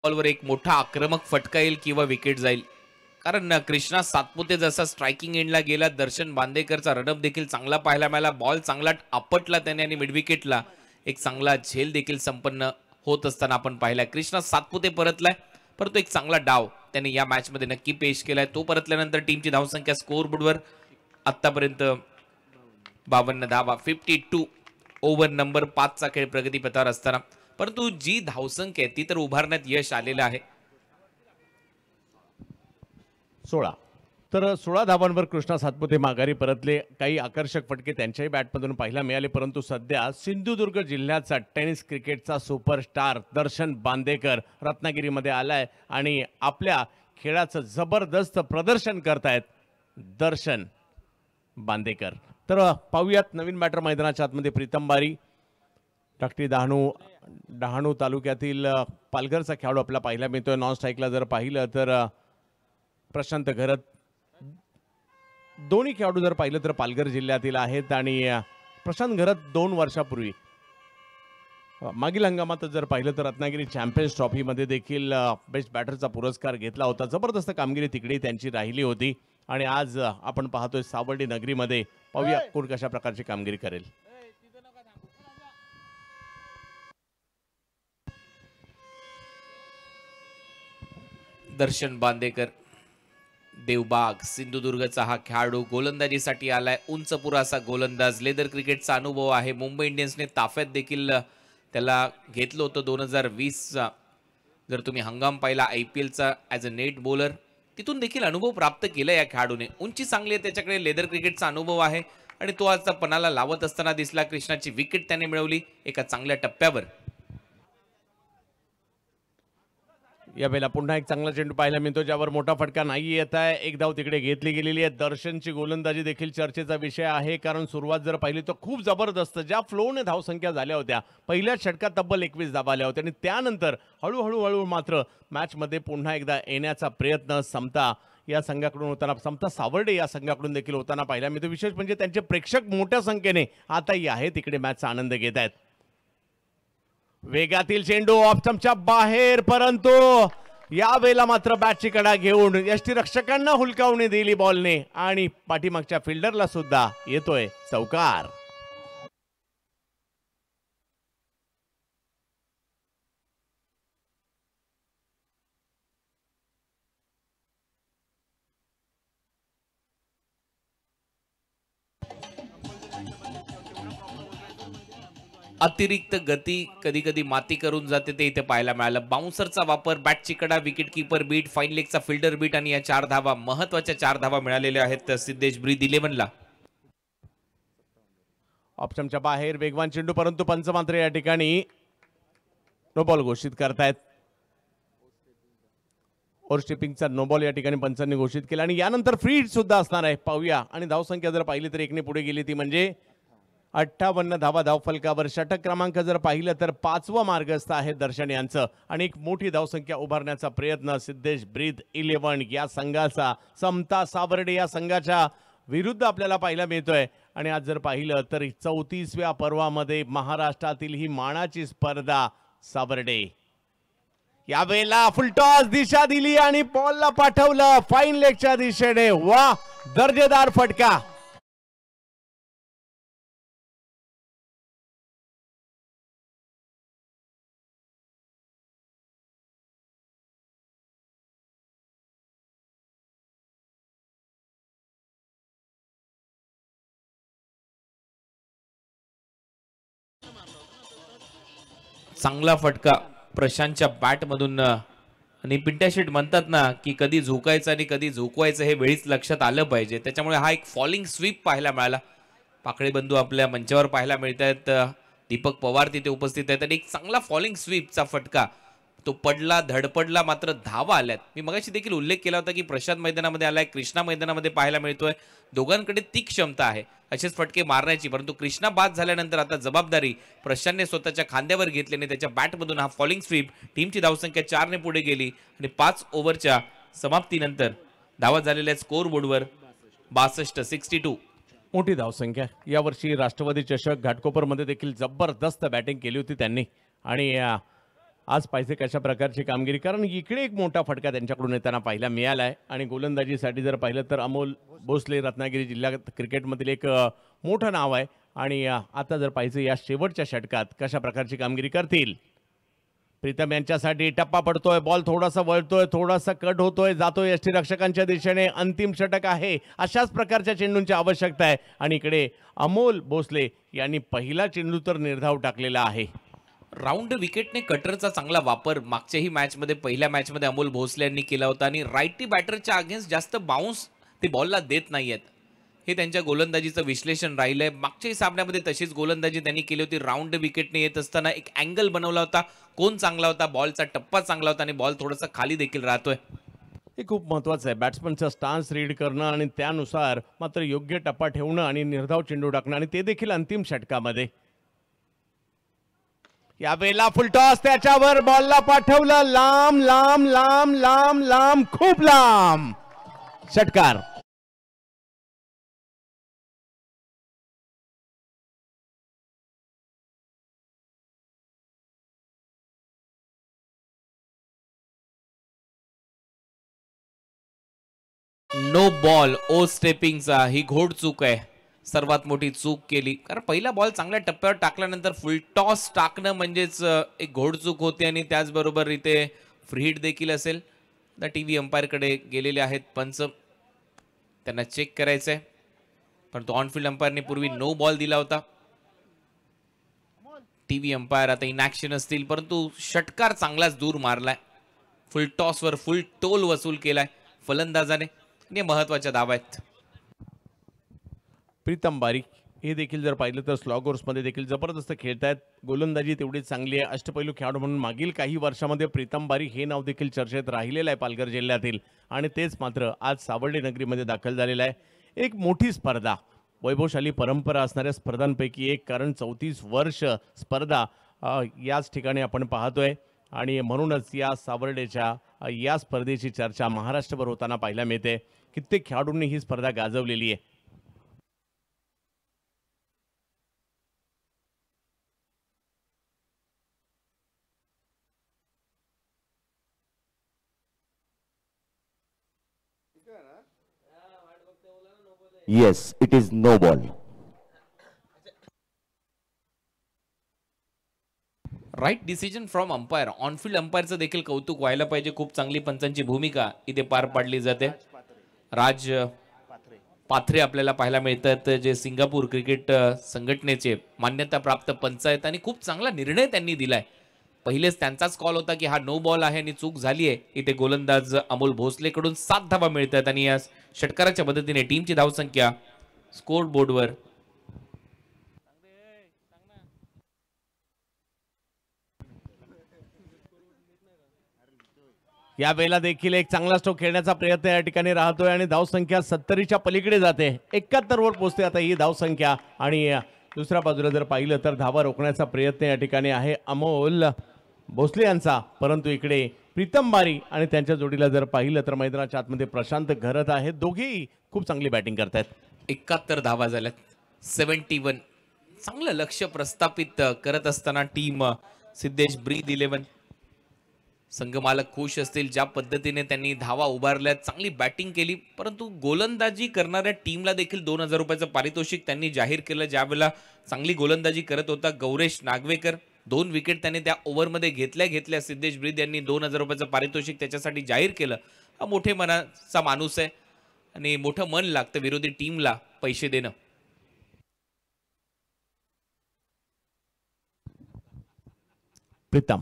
बॉलवर एक मोठा आक्रमक फटका येईल किंवा विकेट जाईल. कारण कृष्णा सातपुते जसा स्ट्रायकिंग एंडला गेला, दर्शन बांदेकरचा रनअप देखील चांगला पाहायला मिळाला. बॉल चांगला आपटला त्याने आणि मिडविकेटला एक चांगला झेल देखील संपन्न होत असताना आपण पाहिला. कृष्णा सातपुते परतलाय, परंतु एक चांगला डाव त्याने या मॅच मध्ये नक्की पेश केलाय. तो परतल्यानंतर टीमची धावसंख्या स्कोअर बोर्डवर आतापर्यंत 52 धावा, 52 ओव्हर नंबर 5 चा खेळ प्रगतीपथावर असताना, परंतु जी धावसंख्या आहे ती तर उभारण्यात यश आलेलं आहे.
16 तर 16 धावांवर कृष्णा सातपुते माघारी परतले. काही आकर्षक फटके त्यांच्याही बॅटमधून पाहायला मिळाले, परंतु सध्या सिंधुदुर्ग जिल्ह्याचा टेनिस क्रिकेटचा सुपरस्टार दर्शन बांदेकर रत्नागिरीमध्ये आलाय आणि आपल्या खेळाचं जबरदस्त प्रदर्शन करतायत दर्शन बांदेकर. तर पाहूयात नवीन बॅटर मैदानाच्या आतमध्ये प्रीतम बारी. टाकटी डहाणू तालुक्यातील पालघरचा खेळाडू आपला पाहायला मिळतोय. नॉन स्ट्राईकला जर पाहिलं तर प्रशांत घरत. दोन्ही खेळाडू जर पाहिलं तर पालघर जिल्ह्यातील आहेत आणि प्रशांत घरत 2 वर्षापूर्वी मागील हंगामात जर पाहिलं तर रत्नागिरी चॅम्पियन्स ट्रॉफीमध्ये देखील बेस्ट बॅटरचा पुरस्कार घेतला होता. जबरदस्त कामगिरी तिकडे त्यांची राहिली होती आणि आज आपण पाहतोय सावर्डी नगरीमध्ये. पाहूया कोण कशा प्रकारची कामगिरी करेल.
दर्शन बांदेकर, देवबाग सिंधुदुर्गचा हा खेळाडू गोलंदाजीसाठी आलाय. उंच पुरासा गोलंदाज, लेदर क्रिकेटचा अनुभव आहे. मुंबई इंडियन्सने ताफ्यात देखील त्याला घेतलं होतं 2020चा जर तुम्ही हंगाम पाहिला IPLचा ॲज अ नेट बॉलर, तिथून देखील अनुभव प्राप्त केला या खेळाडूने. उंची चांगली आहे, त्याच्याकडे लेदर क्रिकेटचा अनुभव आहे आणि तो आजचा पणाला लावत असताना दिसला. कृष्णाची विकेट त्याने मिळवली एका चांगल्या टप्प्यावर.
यावेळेला पुन्हा एक चांगला चेंडू पाहायला मिळतो, ज्यावर मोठा फटका नाही येत आहे. एक धाव तिकडे घेतली गेलेली आहे. दर्शनची गोलंदाजी देखील चर्चेचा विषय आहे, कारण सुरुवात जर पाहिली तर खूप जबरदस्त ज्या फ्लोने धावसंख्या झाल्या होत्या. पहिल्या षटकात तब्बल 21 धावा आल्या होत्या आणि त्यानंतर हळूहळू मात्र मॅचमध्ये पुन्हा एकदा येण्याचा प्रयत्न समता या संघाकडून होताना, समता सावर्डे या संघाकडून देखील होताना पाहायला मिळतो. विशेष म्हणजे त्यांचे प्रेक्षक मोठ्या संख्येने आताही आहे तिकडे मॅचचा आनंद घेत आहेत. वेगातील चेंडू ऑफ स्टंपच्या बाहेर, परंतु यावेळेला मात्र बॅटची कडा घेऊन यष्टीरक्षकांना हुलकावणी दिली बॉलने आणि पाठीमागच्या फिल्डरला सुद्धा येतोय चौकार.
अतिरिक्त गती कधी कधी माती करून जाते ते इथे पाहायला मिळालं. बाउन्सरचा वापर, बॅटची कडा, विकेट कीपर बीट, फाईन लेगचा फिल्डर बीट आणि या 4 धावा, महत्वाच्या 4 धावा मिळालेल्या आहेत सिद्धेश ब्रीद 11ला.
ऑप्शनच्या बाहेर वेगवान चेंडू, परंतु पंच मात्र या ठिकाणी नो बॉल घोषित करतायत. ओव्हरस्टेपिंगचा नो बॉल या ठिकाणी पंचांनी घोषित केला आणि यानंतर फ्री हिट सुद्धा असणार आहे. पाहूया. आणि धावसंख्या जर पाहिली तर एकने पुढे गेली, ती म्हणजे 58 धावा धावफलकावर. षटक क्रमांक जर पाहिलं तर 5वं मार्गस्थ आहे दर्शन यांचं आणि एक मोठी धावसंख्या उभारण्याचा प्रयत्न सिद्धेश ब्रीद 11 या संघाचा समता सावर्डे या संघाच्या विरुद्ध आपल्याला पाहायला मिळतोय. आणि आज जर पाहिलं तर 34व्या पर्वामध्ये महाराष्ट्रातील ही मानाची स्पर्धा सावर्डे. यावेळेला फुलटॉस दिशा दिली आणि बॉलला पाठवलं फाईन लेगच्या दिशेने. वा, दर्जेदार फटका.
चांगला फटका प्रशांतच्या बॅट मधून. आणि पिंट्या शेट म्हणतात ना की कधी झोकायचं आणि कधी झोकवायचं हे वेळीच लक्षात आलं पाहिजे. त्याच्यामुळे हा एक फॉलिंग स्वीप पाहायला मिळाला. पाकळे बंधू आपल्या मंचावर पाहायला मिळत आहेत, दीपक पवार तिथे उपस्थित आहेत आणि एक चांगला फॉलिंग स्वीपचा फटका. तो पडला, धडपडला, मात्र धावा आल्यात. मी मगाशी देखील उल्लेख केला होता की प्रशांत मैदानामध्ये आलाय, कृष्णा मैदानामध्ये पाहायला मिळतोय. दोघांकडे ती क्षमता आहे असेच फटके मारण्याची, परंतु कृष्णा बाद झाल्यानंतर आता जबाबदारी प्रशांतने स्वतःच्या खांद्यावर घेतल्याने त्याच्या बॅटमधून हा फॉलिंग स्वीप. टीमची धावसंख्या 4 ने पुढे गेली आणि 5 ओव्हरच्या समाप्तीनंतर धावा झालेल्या स्कोअर बोर्डवर 62-62.
मोठी धावसंख्या. यावर्षी राष्ट्रवादी चषक घाटकोपरमध्ये देखील जबरदस्त बॅटिंग केली होती त्यांनी आणि आज पाहिजे कशा प्रकारची कामगिरी, कारण इकडे एक मोठा फटका त्यांच्याकडून येताना पाहायला मिळाला आहे. आणि गोलंदाजीसाठी जर पाहिलं तर अमोल भोसले रत्नागिरी जिल्हा क्रिकेटमधील एक मोठं नाव आहे. आणि आता जर पाहिजे या शेवटच्या षटकात कशा प्रकारची कामगिरी करतील. प्रीतम यांच्यासाठी टप्पा पडतोय, बॉल थोडासा वळतोय, थोडासा कट होतोय, जातोय यष्टीरक्षकांच्या दिशेने. अंतिम षटक आहे, अशाच प्रकारच्या चेंडूंची आवश्यकता आहे. आणि इकडे अमोल भोसले यांनी पहिला चेंडू तर निर्धाव टाकलेला आहे.
राऊंड विकेटने कटरचा चांगला वापर मागच्याही मॅचमध्ये पहिल्या मॅचमध्ये अमोल भोसले यांनी केला होता. आणि राईटी बॅटरच्या अगेन्स्ट जास्त बाउन्स ते बॉलला देत नाहीयेत, हे त्यांच्या गोलंदाजीचं विश्लेषण राहिलंय. मागच्याही सामन्यामध्ये तशीच गोलंदाजी त्यांनी केली होती. राऊंड विकेटने येत असताना एक अँगल बनवला होता, कोण चांगला होता, बॉलचा टप्पा चांगला होता आणि बॉल थोडासा खाली देखील राहतोय.
हे खूप महत्त्वाचं आहे, बॅट्समनचा स्टान्स रीड करणं आणि त्यानुसार मात्र योग्य टप्पा ठेवणं आणि निर्धाव चेंडू टाकणं, आणि ते देखील अंतिम षटकामध्ये. यावेळेला फुलटॉस, त्याच्यावर बॉलला पाठवलं लांब लांब लांब लांब लांब, खूप लांब, षटकार.
नो बॉल ओ स्टेपिंगचा ही घोड चूक आहे, सर्वात मोठी चूक केली. कारण पहिला बॉल चांगल्या टप्प्यावर टाकल्यानंतर फुल टॉस टाकणं म्हणजेच एक घोड चूक होते. आणि त्याचबरोबर इथे फ्री हिट देखील असेल. आता टीव्ही अंपायरकडे गेलेले आहेत पंच, त्यांना चेक करायचंय. पण तो ऑनफिल्ड अंपायरने पूर्वी नो बॉल दिला होता. टीव्ही अंपायर आता इनॅक्शन असतील, परंतु षटकार चांगलाच दूर मारलाय. फुल टॉसवर फुल टोल वसूल केलाय फलंदाजाने. महत्वाच्या धावा आहेत.
प्रीतम बारी हे देखील जर पाहिलं तर स्लॉगर्समध्ये देखील जबरदस्त खेळत आहेत. गोलंदाजी तेवढीच चांगली आहे. अष्टपैलू खेळाडू म्हणून मागील काही वर्षामध्ये प्रीतम बारी हे नाव देखील चर्चेत राहिलेलं आहे पालघर जिल्ह्यातील. आणि तेच मात्र आज सावर्डे नगरीमध्ये दाखल झालेलं आहे. एक मोठी स्पर्धा, वैभवशाली परंपरा असणाऱ्या स्पर्धांपैकी एक, कारण 34 वर्ष स्पर्धा याच ठिकाणी आपण पाहतोय. आणि म्हणूनच या सावर्डेच्या या स्पर्धेची चर्चा महाराष्ट्रभर होताना पाहायला मिळते. कित्येक खेळाडूंनी ही स्पर्धा गाजवलेली आहे.
Yes, it is no ball.
Right decision from umpire. On field अंपायरचं देखील कौतुक व्हायला पाहिजे. खूप चांगली पंचांची भूमिका इथे पार पाडली जाते. राज पाथरे आपल्याला पाहायला मिळतात, जे सिंगापूर क्रिकेट संघटनेचे मान्यता प्राप्त पंच आहेत. आणि खूप चांगला निर्णय त्यांनी दिलाय. पहिलेच त्यांचाच कॉल होता की हा नो बॉल आहे आणि चूक झाली आहे. इथे गोलंदाज अमोल भोसलेकडून 7 धावा मिळतात. आणि या षटकाराच्या मदतीने टीमची धावसंख्या स्कोर बोर्डवर
या वेळेला देखील एक चांगला स्ट्रोक खेळण्याचा प्रयत्न या ठिकाणी राहतोय. आणि धावसंख्या 70च्या पलीकडे जाते, 71 वर पोहोचते आता ही धावसंख्या. आणि दुसऱ्या बाजूला जर पाहिलं तर धावा रोखण्याचा प्रयत्न या ठिकाणी आहे अमोल भोसले यांचा. परंतु इकडे प्रीतम बारी आणि त्यांच्या जोडीला जर पाहिलं तर मैदानाच्या आतमध्ये प्रशांत घरत आहेत. दोघेही खूप चांगली बॅटिंग करतात.
71 धावा झाल्यात. 71 चांगलं लक्ष प्रस्थापित करत असताना टीम सिद्धेश ब्रीद 11 संघमालक खुश असतील ज्या पद्धतीने त्यांनी धावा उभारल्या, चांगली बॅटिंग केली. परंतु गोलंदाजी करणाऱ्या टीमला देखील 2000 रुपयाचं पारितोषिक त्यांनी जाहीर केलं. ज्यावेळेला चांगली गोलंदाजी करत होता गौरेश नागवेकर, 2 विकेट त्याने त्या ओव्हरमध्ये घेतल्या. सिद्धेश ब्रीद यांनी 2000 रुपयाचं पारितोषिक त्याच्यासाठी जाहीर केलं. हा मोठे मनाचा माणूस आहे आणि मोठं मन लागतं विरोधी टीमला पैसे देणं.
प्रीतम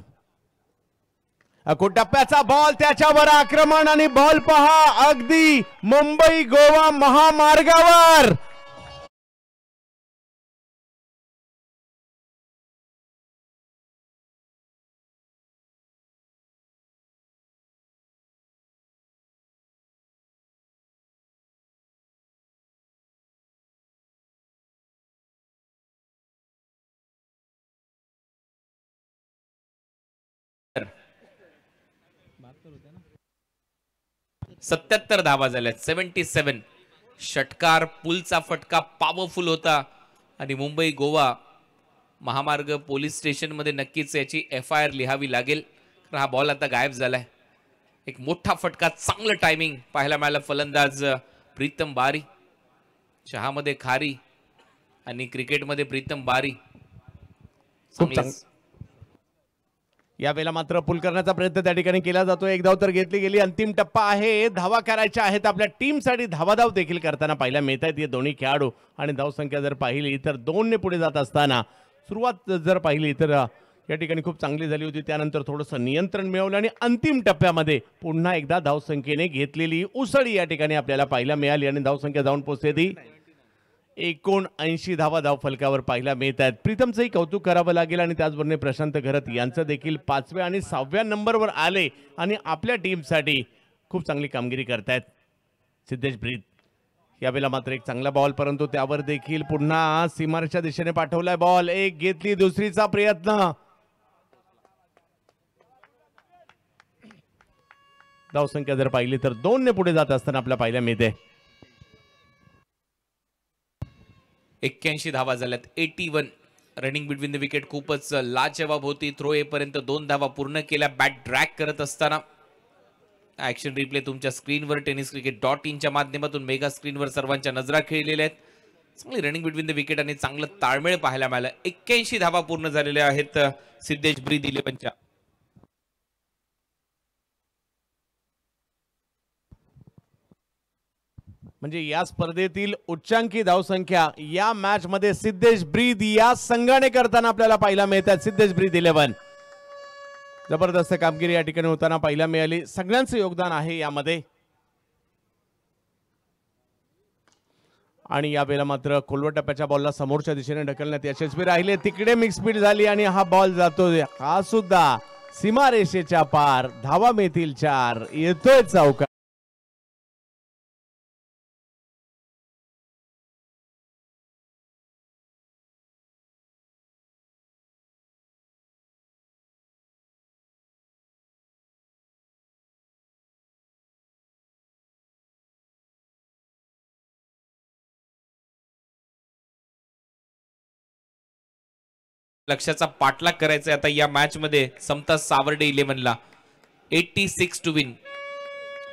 टप्प्याचा बॉल, त्याच्यावर आक्रमण आणि बॉल पहा अगदी मुंबई गोवा महामार्गावर.
सत्याहत्तर धावा झाल्यात. 77 षटकार, पुलचा फटका पॉवरफुल होता आणि मुंबई गोवा महामार्ग पोलीस स्टेशनमध्ये नक्कीच याची FIR लिहावी लागेल, कारण हा बॉल आता गायब झालाय. एक मोठा फटका, चांगलं टायमिंग पाहायला मिळालं. फलंदाज प्रीतम बारी, चहामध्ये खारी आणि क्रिकेटमध्ये प्रीतम बारी.
खूप चांगलं. यावेळेला मात्र पुल करण्याचा प्रयत्न त्या ठिकाणी केला जातो. एक धाव तर घेतली गेली. अंतिम टप्पा आहे, धावा करायच्या आहेत आपल्या टीमसाठी. धावाधाव देखील करताना पाहायला मिळत आहेत हे दोन्ही खेळाडू. आणि धावसंख्या जर पाहिली तर 2 ने पुढे जात असताना सुरुवात जर पाहिली तर या ठिकाणी खूप चांगली झाली होती. त्यानंतर थोडंसं नियंत्रण मिळवलं आणि अंतिम टप्प्यामध्ये पुन्हा एकदा धावसंख्येने घेतलेली उसळी या ठिकाणी आपल्याला पाहायला मिळाली आणि धावसंख्या जाऊन पोहोचते ती 79 धावा धाव फलकावर पाहायला मिळत आहेत. प्रीतमचंही कौतुक करावं लागेल आणि त्याचबरोबर प्रशांत घरत यांचं देखील 5व्या आणि 6व्या नंबरवर आले आणि आपल्या टीमसाठी खूप चांगली कामगिरी करतायत. सिद्धेश ब्रीद यावेळेला मात्र एक चांगला बॉल, परंतु त्यावर देखील पुन्हा सीमारेच्या दिशेने पाठवलाय बॉल. एक घेतली, दुसरीचा प्रयत्न. धावसंख्या जर पाहिली तर 2 ने पुढे जात असताना आपल्याला पाहायला मिळते.
81 धावा झाल्यात. 81 रनिंग बिटवीन द विकेट खूपच लाजवाब होती. थ्रो येपर्यंत 2 धावा पूर्ण केल्या बॅट ड्रॅग करत असताना. ऍक्शन रिप्ले तुमच्या स्क्रीनवर tenniscricket.in च्या माध्यमातून मेगा स्क्रीनवर सर्वांच्या नजरा खेळलेल्या आहेत. चांगली रनिंग बिटवीन द विकेट आणि चांगलं ताळमेळ पाहायला मिळालं. 81 धावा पूर्ण झालेल्या आहेत सिद्धेश ब्रीद 11च्या.
म्हणजे या स्पर्धेतील उच्चांकी धावसंख्या या मॅच मध्ये सिद्धेश ब्रीद या संघाने करताना आपल्याला पाहायला मिळतात. सिद्धेश ब्रीद 11 जबरदस्त कामगिरी या ठिकाणी होताना पाहायला मिळाली. सगळ्यांचं योगदान आहे यामध्ये. आणि यावेळेला मात्र खोलवर टप्प्याच्या बॉलला समोरच्या दिशेने ढकलण्यात यशस्वी राहिले. तिकडे मिक्स स्पीड झाली आणि हा बॉल जातो, हा सुद्धा सीमारेषेच्या पार. धावा मिळतील 4. येतोय चौका.
लक्ष्याचा पाठलाग करायचा आता या मॅच मध्ये समता सावर्डे 11ला. 86 to win.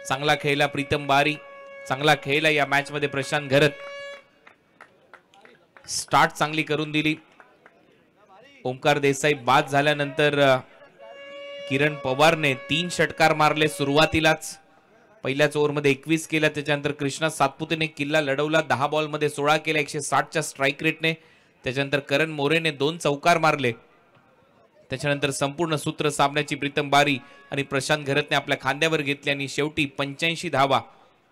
चांगला खेळला प्रीतम बारी, चांगला खेळला या मॅच मध्ये प्रशांत घरत. स्टार्ट चांगली करून दिली. ओमकार देसाई बाद झाल्यानंतर किरण पवारने 3 षटकार मारले सुरुवातीलाच. पहिल्याच ओव्हरमध्ये 21 केल्या. त्याच्यानंतर कृष्णा सातपुतेने किल्ला लढवला. 10 बॉलमध्ये 16 केल्या 160च्या स्ट्राईक रेटने. त्याच्यानंतर करण मोरेने 2 चौकार मारले. त्याच्यानंतर संपूर्ण सूत्र सामन्याची प्रीतम बारी आणि प्रशांत घरतने आपल्या खांद्यावर घेतली आणि शेवटी 85 धावा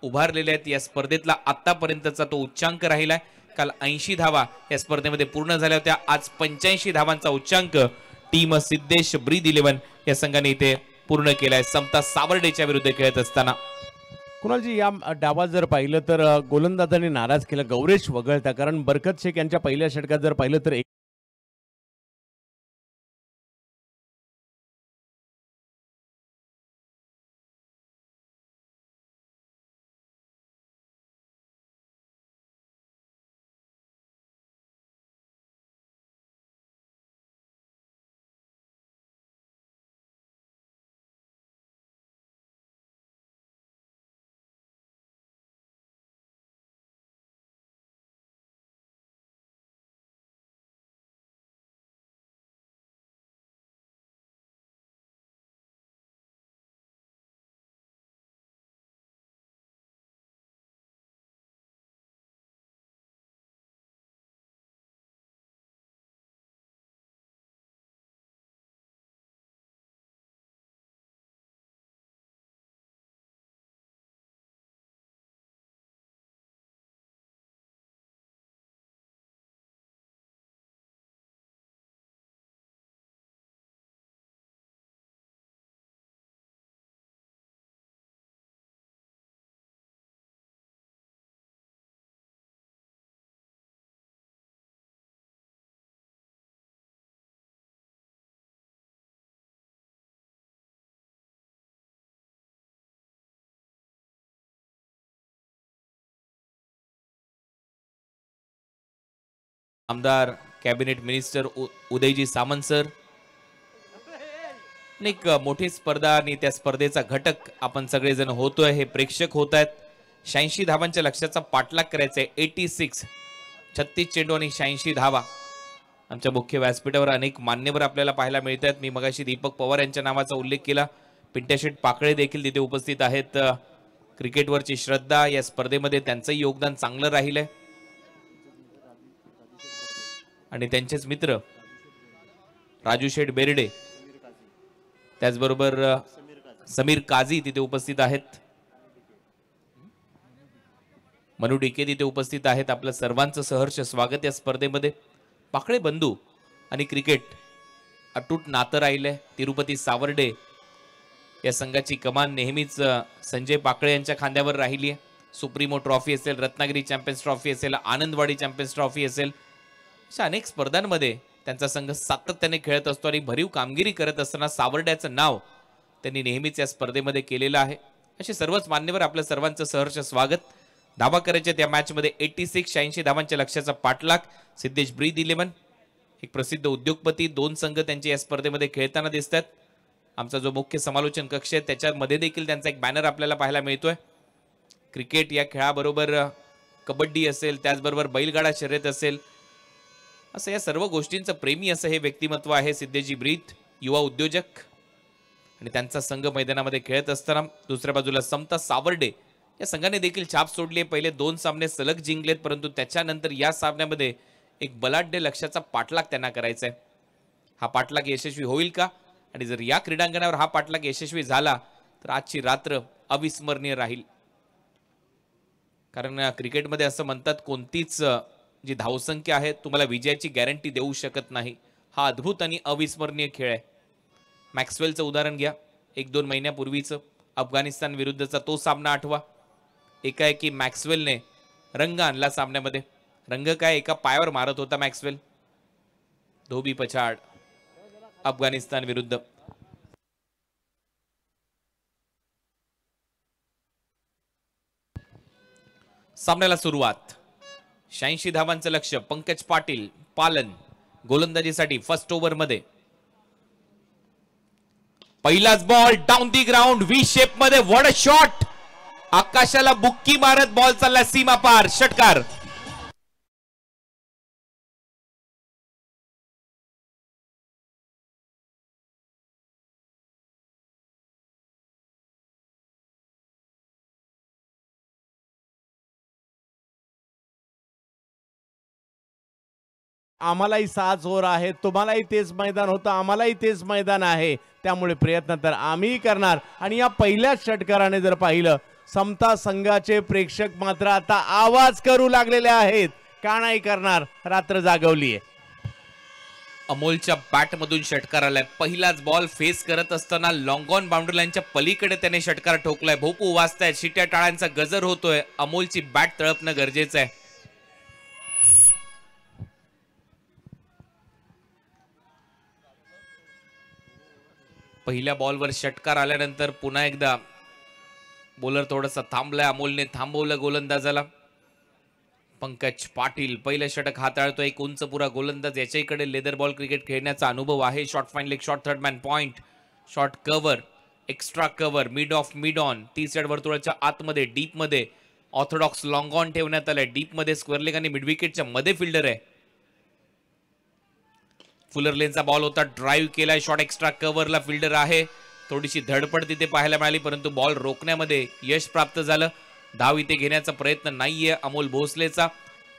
उभारलेल्या आहेत. या स्पर्धेतला आतापर्यंतचा तो उच्चांक राहिलाय. काल 80 धावा या स्पर्धेमध्ये पूर्ण झाल्या होत्या. आज 85 धावांचा उच्चांक टीम सिद्धेश ब्रीद 11 या संघाने इथे पूर्ण केलाय समता सावर्डेच्या विरुद्ध खेळत असताना.
कुणालजी या डावात जर पाहिलं तर गोलंदाजांनी नाराज केलं गौरेश वगळता, कारण बरकत शेख यांच्या पहिल्या षटकात जर पाहिलं तर
आमदार cabinet minister Udayji Samant sir. एक मोठी स्पर्धा आणि त्या स्पर्धेचा घटक आपण सगळेजण होतोय, हे प्रेक्षक होत आहेत. 86 धावांच्या लक्ष्याचा पाठलाग करायचा आहे. 86 36 चेंडू आणि 86 धावा. आमच्या मुख्य व्यासपीठावर अनेक मान्यवर आपल्याला पाहायला मिळत आहेत. मी मगाशी दीपक पवार यांच्या नावाचा उल्लेख केला. पिंट्याशेठ पाकळे देखील तिथे उपस्थित आहेत. क्रिकेटवरची श्रद्धा, या स्पर्धेमध्ये त्यांचंही योगदान चांगलं राहिलंय. आणि त्यांचेच मित्र राजू शेठ बेर्डे, त्याचबरोबर समीर काझी तिथे उपस्थित आहेत. मनू डिके तिथे उपस्थित आहेत. आपलं सर्वांचं सहर्ष स्वागत या स्पर्धेमध्ये. पाकळे बंधू आणि क्रिकेट अटूट नातं राहिलंय. तिरुपती सावर्डे या संघाची कमान नेहमीच संजय पाकळे यांच्या खांद्यावर राहिली आहे. सुप्रीमो ट्रॉफी असेल, रत्नागिरी चॅम्पियन्स ट्रॉफी असेल, आनंदवाडी चॅम्पियन्स ट्रॉफी असेल, अशा अनेक स्पर्धांमध्ये त्यांचा संघ सातत्याने खेळत असतो आणि भरीव कामगिरी करत असताना सावर्ड्याचं नाव त्यांनी नेहमीच या स्पर्धेमध्ये केलेलं आहे. असे सर्वच मान्यवर आपल्या सर्वांचं सहर्ष स्वागत. धावा करायचे त्या मॅच मध्ये 86 धावांच्या लक्ष्याचा पाठलाग. सिद्धेश ब्रीद 11 एक प्रसिद्ध उद्योगपती, 2 संघ त्यांचे या स्पर्धेमध्ये खेळताना दिसतात. आमचा जो मुख्य समालोचन कक्ष आहे त्याच्यामध्ये देखील त्यांचा एक बॅनर आपल्याला पाहायला मिळतोय. क्रिकेट या खेळाबरोबर कबड्डी असेल, त्याचबरोबर बैलगाडा शर्यत असेल, असं या सर्व गोष्टींचं प्रेमी असं हे व्यक्तिमत्व आहे सिद्धेजी ब्रीद, युवा उद्योजक. आणि त्यांचा संघ मैदानामध्ये खेळत असताना दुसऱ्या बाजूला समता सावर्डे या संघाने देखील छाप सोडली आहे. पहिले 2 सामने सलग जिंकलेत, परंतु त्याच्यानंतर या सामन्यामध्ये एक बलाढ्य लक्ष्याचा पाठलाग त्यांना करायचा आहे. हा पाठलाग यशस्वी होईल का? आणि जर या क्रीडांगणावर हा पाठलाग यशस्वी झाला तर आजची रात्र अविस्मरणीय राहील. कारण क्रिकेटमध्ये असं म्हणतात, कोणतीच जी धावसंख्या आहे तुम्हाला विजयाची गॅरंटी देऊ शकत नाही. हा अद्भुत आणि अविस्मरणीय खेळ आहे. मॅक्सवेलचं उदाहरण घ्या. 1-2 महिन्यापूर्वीचं अफगाणिस्तान विरुद्धचा तो सामना आठवा. एकाएकी मॅक्सवेलने रंग आणला सामन्यामध्ये. रंग काय, एका पायावर मारत होता मॅक्सवेल. धोबी पछाड अफगाणिस्तान विरुद्ध. सामन्याला सुरुवात. 86 धावांचं लक्ष्य. पंकज पाटील पालन गोलंदाजीसाठी फर्स्ट ओव्हर मध्ये. पहिलाच ball down the ground, V shape मध्ये. What a shot. आकाशाला बुक्की मारत बॉल चालला सीमा पार. षटकार.
आम्हालाही 6 जोर आहे, तुम्हालाही तेच मैदान होतं, आम्हालाही तेच मैदान आहे. त्यामुळे प्रयत्न तर आम्हीही करणार. आणि या पहिल्याच षटकाराने जर पाहिलं, समता संघाचे प्रेक्षक मात्र आता आवाज करू लागलेले आहेत. का नाही करणार, रात्र जागवलीये.
अमोलच्या बॅट मधून षटकार आलाय. पहिलाच बॉल फेस करत असताना लॉंग ऑन बाउंड्री लाईनच्या पलीकडे त्याने षटकार ठोकलाय. भोपू वाजतायत, शिट्या टाळ्यांचा गजर होतोय. अमोलची बॅट तळपणं गरजेचं आहे. पहिल्या बॉलवर षटकार आल्यानंतर पुन्हा एकदा बॉलर थोडासा थांबलाय. अमोलने थांबवलं गोलंदाजाला. पंकज पाटील पहिलं षटक हाताळतो. एक उंच पुरा गोलंदाज, याच्याकडे लेदर बॉल क्रिकेट खेळण्याचा अनुभव आहे. Short fine leg, short third man point, short cover, extra cover, mid of mid on, 30 yard वर्तुळाच्या आतमध्ये डीप मध्ये ऑर्थोडॉक्स लॉंग ऑन ठेवण्यात आलाय. डीप मध्ये स्क्वेअर लेग आणि मिड विकेटच्या मध्ये फिल्डर आहे. फुलर लेनचा बॉल होता, ड्राईव्ह केलाय. शॉर्ट एक्स्ट्रा कव्हरला फिल्डर आहे. थोडीशी धडपड तिथे पाहायला मिळाली, परंतु बॉल रोखण्यामध्ये यश प्राप्त झालं. धाव इथे घेण्याचा प्रयत्न नाहीये अमोल भोसलेचा,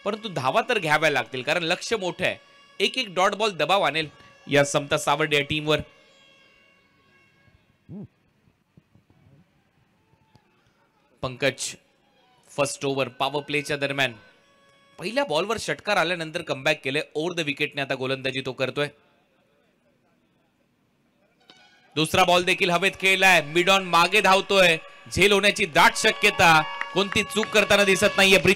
परंतु धावा तर घ्याव्या लागतील कारण लक्ष मोठं आहे. एक एक डॉट बॉल दबाव आणेल या समता सावर्डे टीमवर. पंकज फर्स्ट ओव्हर पॉवर प्लेच्या दरम्यान पहिल्या बॉलवर षटकार आल्यानंतर कमबॅक केले. ओव्हर द विकेटने आता गोलंदाजी तो करतोय. दुसरा बॉल देखील हवेत खेळलाय. मिड ऑन मागे धावतोय. झेल होण्याची दाट शक्यता. कोणती चूक करताना दिसत नाहीये.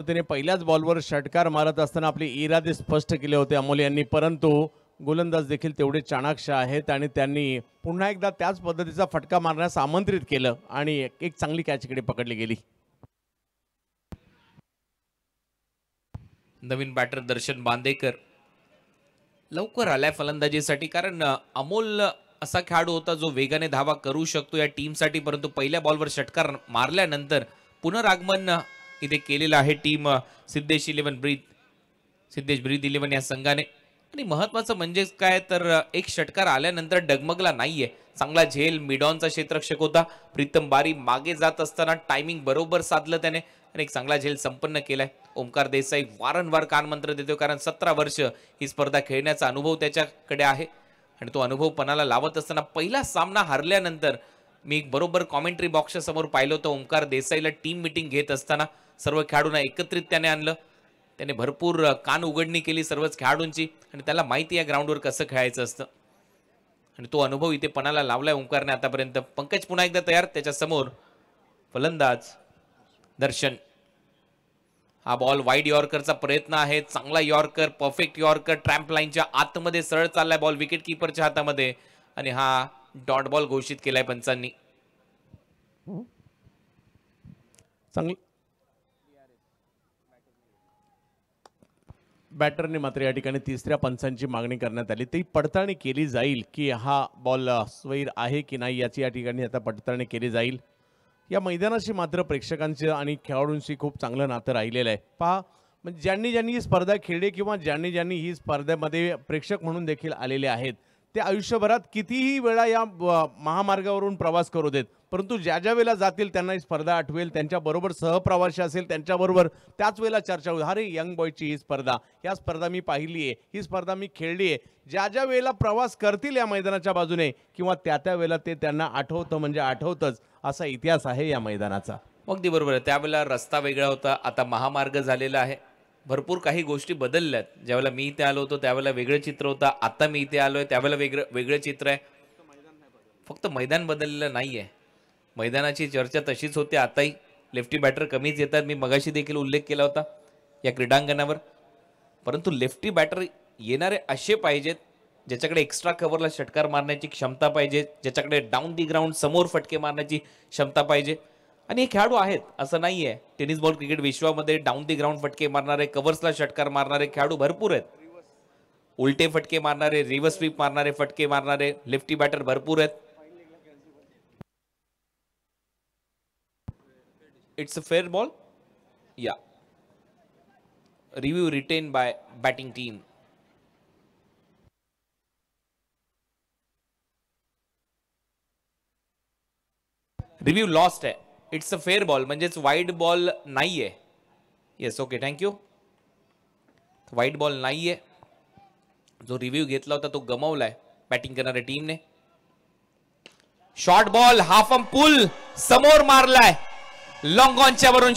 पद्धतीने पहिल्याच बॉलवर षटकार मारत असताना आपले इरादे स्पष्ट केले होते अमोल यांनी, परंतु गोलंदाज देखील तेवढे चाणाक्ष आहेत आणि त्यांनी पुन्हा एकदा त्याच पद्धतीचा फटका मारण्यास आमंत्रित केलं आणि एक चांगली कॅच इकडे पकडली गेली.
नवीन बॅटर दर्शन बांदेकर लवकर आलाय फलंदाजीसाठी, कारण अमोल असा खेळाडू होता जो वेगाने धावा करू शकतो या टीमसाठी, परंतु पहिल्या बॉलवर षटकार मारल्यानंतर पुनरागमन इथे केलेलं आहे टीम सिद्धेश ब्रीद 11 या संघाने. आणि महत्वाचं म्हणजे काय तर एक षटकार आल्यानंतर डगमगला नाहीये, चांगला झेल मिडॉनचा क्षेत्ररक्षक होता. प्रीतम बारी मागे जात असताना टायमिंग बरोबर साधलं त्याने आणि एक चांगला झेल संपन्न केलाय. ओमकार देसाई वारंवार कानमंत्र देतो, कारण 17 वर्ष ही स्पर्धा खेळण्याचा अनुभव त्याच्याकडे आहे आणि तो अनुभव पणाला लावत असताना पहिला सामना हरल्यानंतर मी बरोबर कॉमेंट्री बॉक्सच्या समोर पाहिलं होतं ओमकार देसाईला टीम मीटिंग घेत असताना सर्व खेळाडूंना एकत्रित त्याने आणलं. त्याने भरपूर कान उघडणी केली सर्वच खेळाडूंची आणि त्याला माहिती आहे ग्राउंडवर कसं खेळायचं असतं आणि तो अनुभव इथे पणाला लावलाय ओमकारने आतापर्यंत. पंकज पुन्हा एकदा तयार, त्याच्या समोर फलंदाज दर्शन. हा बॉल वाईड यॉर्करचा प्रयत्न आहे, चांगला यॉर्कर, परफेक्ट यॉर्कर, ट्रॅम्प लाईनच्या आतमध्ये सरळ चाललाय बॉल विकेट कीपरच्या हातामध्ये आणि हा डॉट बॉल घोषित केलाय पंचांनी.
बॅटरने मात्र या ठिकाणी तिसऱ्या पंचांची मागणी करण्यात आली, ती पडताळणी केली जाईल की हा बॉल स्वैर आहे की नाही याची या ठिकाणी आता पडताळणी केली जाईल. या मैदानाशी मात्र प्रेक्षकांचं आणि खेळाडूंशी खूप चांगलं नातं राहिलेलं आहे. पहा, म्हणजे ज्यांनी ही स्पर्धा खेळली किंवा ज्यांनी ही स्पर्धेमध्ये प्रेक्षक म्हणून देखील आलेले आहेत, ते आयुष्यभरात कितीही वेळा या महामार्गावरून प्रवास करू देत, परंतु ज्या वेळेला जातील त्यांना ही स्पर्धा आठवेल, त्यांच्याबरोबर सहप्रवासी असेल त्यांच्याबरोबर त्याच वेळेला चर्चा होईल, अरे यंग बॉयची ही स्पर्धा मी पाहिली आहे, ही स्पर्धा मी खेळली आहे. ज्या वेळेला प्रवास करतील या मैदानाच्या बाजूने किंवा त्या वेळेला ते त्यांना आठवतं, म्हणजे आठवतंच असा इतिहास आहे या मैदानाचा.
अगदी बरोबर आहे. त्यावेळेला रस्ता वेगळा होता, आता महामार्ग झालेला आहे. भरपूर काही गोष्टी बदलल्यात. ज्यावेळेला मी इथे आलो होतो त्यावेळेला वेगळं चित्र होतं, आता मी इथे आलोय त्यावेळेला वेगळं चित्र आहे. फक्त मैदान बदललेलं नाहीये, मैदानाची चर्चा तशीच होते. आताही लेफ्टी बॅटर कमीच येतात, मी मगाशी देखील उल्लेख केला होता या क्रीडांगणावर. परंतु लेफ्टी बॅटर येणारे असे पाहिजेत ज्याच्याकडे एक्स्ट्रा कव्हरला षटकार मारण्याची क्षमता पाहिजे, ज्याच्याकडे डाऊन दी ग्राउंड समोर फटके मारण्याची क्षमता पाहिजे. आणि हे खेळाडू आहेत असं नाहीये. टेनिस बॉल क्रिकेट विश्वामध्ये डाऊन दी ग्राउंड फटके मारणारे, कव्हर्सला षटकार मारणारे खेळाडू भरपूर आहेत. उलटे फटके मारणारे, रिव्हर्स स्वीप मारणारे, फटके मारणारे लेफ्टी बॅटर भरपूर आहेत. इट्स अ फेअर बॉल, या review written by batting team. Review lost आहे. इट्स अ फेअर बॉल म्हणजेच वाईड बॉल नाहीये. Yes, okay, thank you. Wide ball नाहीये. जो रिव्ह्यू घेतला होता तो गमावलाय बॅटिंग करणाऱ्या टीमने. शॉर्ट बॉल हाफ पुल समोर मारलाय, लॉंग ऑनच्या वरून.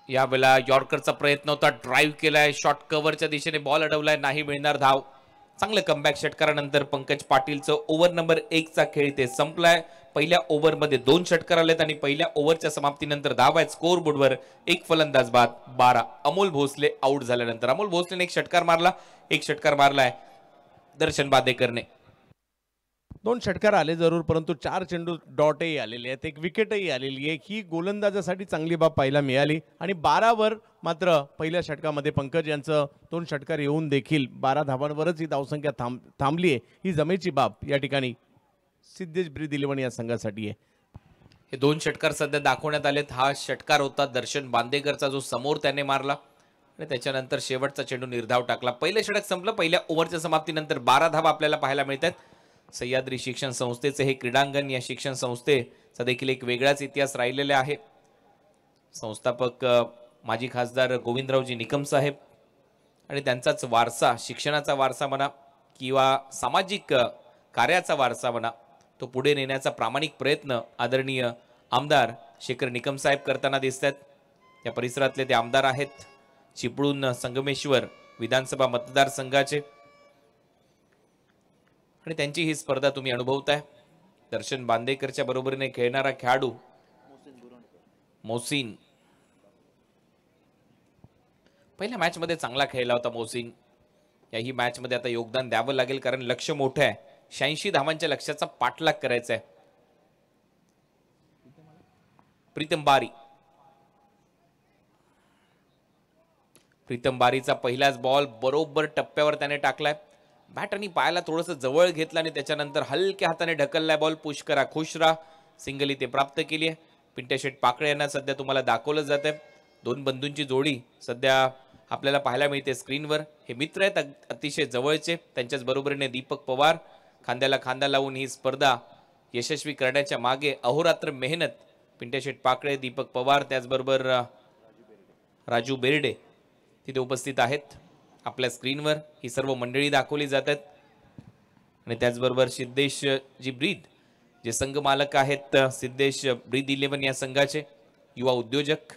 यावेळेला यॉर्करचा प्रयत्न होता, ड्राईव्ह केलाय, शॉर्ट कव्हरच्या दिशेने बॉल अडवलाय, नाही मिळणार धाव. चांगलं कमबॅक षटकारानंतर पंकज पाटीलचं ओव्हर नंबर 1 चा खेळ इथे संपलाय. पहिल्या ओव्हरमध्ये 2 षटकार आलेत आणि पहिल्या ओव्हरच्या समाप्तीनंतर धाव आहेत स्कोर बोर्डवर. एक फलंदाज बाद 12. अमोल भोसले आउट झाल्यानंतर अमोल भोसलेने एक षटकार मारलाय दर्शन बांदेकरने.
2 षटकार आले जरूर, परंतु 4 चेंडू डॉटही आलेले आहेत, एक विकेटही आलेली आहे. ही गोलंदाजासाठी चांगली बाब पाहायला मिळाली. आणि 12वर मात्र पहिल्या षटकामध्ये पंकज यांचं 2 षटकार येऊन देखील 12 धावांवरच ही धावसंख्या थांबली आहे. ही जमेची बाब या ठिकाणी सिद्धेश ब्रीद 11 या संघासाठी आहे.
हे 2 षटकार सध्या दाखवण्यात आलेत. हा षटकार होता दर्शन बांदेकरचा जो समोर त्याने मारला आणि त्याच्यानंतर शेवटचा चेंडू निर्धाव टाकला. पहिलं षटक संपलं. पहिल्या ओव्हरच्या समाप्तीनंतर 12 धावा आपल्याला पाहायला मिळतात. सह्याद्री शिक्षण संस्थेचे हे क्रीडांगण, या शिक्षण संस्थेचा देखील एक वेगळाच इतिहास राहिलेला आहे. संस्थापक माजी खासदार गोविंदरावजी निकम साहेब आणि त्यांचाच वारसा, शिक्षणाचा वारसा म्हणा किंवा सामाजिक कार्याचा वारसा म्हणा, तो पुढे नेण्याचा प्रामाणिक प्रयत्न आदरणीय आमदार शेखर निकम साहेब करताना दिसतात. या परिसरातले ते आमदार आहेत चिपळूण संगमेश्वर विधानसभा मतदारसंघाचे आणि त्यांची ही स्पर्धा तुम्ही अनुभवताय. दर्शन बांदेकरच्या बरोबरीने खेळणारा खेळाडू मोहसिन, पहिल्या मॅच मध्ये चांगला खेळला होता मोहसिन. याही मॅच मध्ये आता योगदान द्यावं लागेल कारण लक्ष मोठं आहे. 86 धावांच्या लक्ष्याचा पाठलाग करायचा आहे. प्रीतम बारी, प्रीतम बारीचा पहिलाच बॉल बरोबर टप्प्यावर त्याने टाकलाय. बॅट आणि पायाला थोडंसं जवळ घेतलं आणि त्याच्यानंतर हलक्या हाताने ढकललाय बॉल. पुश करा खुश राहा, सिंगल इथे प्राप्त केली आहे. पिंट्या शेट पाकळे यांना सध्या तुम्हाला दाखवलं जात आहे. दोन बंधूंची जोडी सध्या आपल्याला पाहायला मिळते स्क्रीनवर. हे मित्र आहेत अतिशय जवळचे. त्यांच्याच बरोबरीने दीपक पवार खांद्याला खांदा लावून ही स्पर्धा यशस्वी करण्याच्या मागे अहोरात्र मेहनत. पिंट्या शेट पाकळे, दीपक पवार, त्याचबरोबर राजू बेर्डे तिथे उपस्थित आहेत. आपल्या स्क्रीनवर ही सर्व मंडळी दाखवली जातात आणि त्याचबरोबर सिद्धेश जी ब्रीद, जे संघ मालक आहेत, सिद्धेश ब्रीद 11 या संघाचे युवा उद्योजक.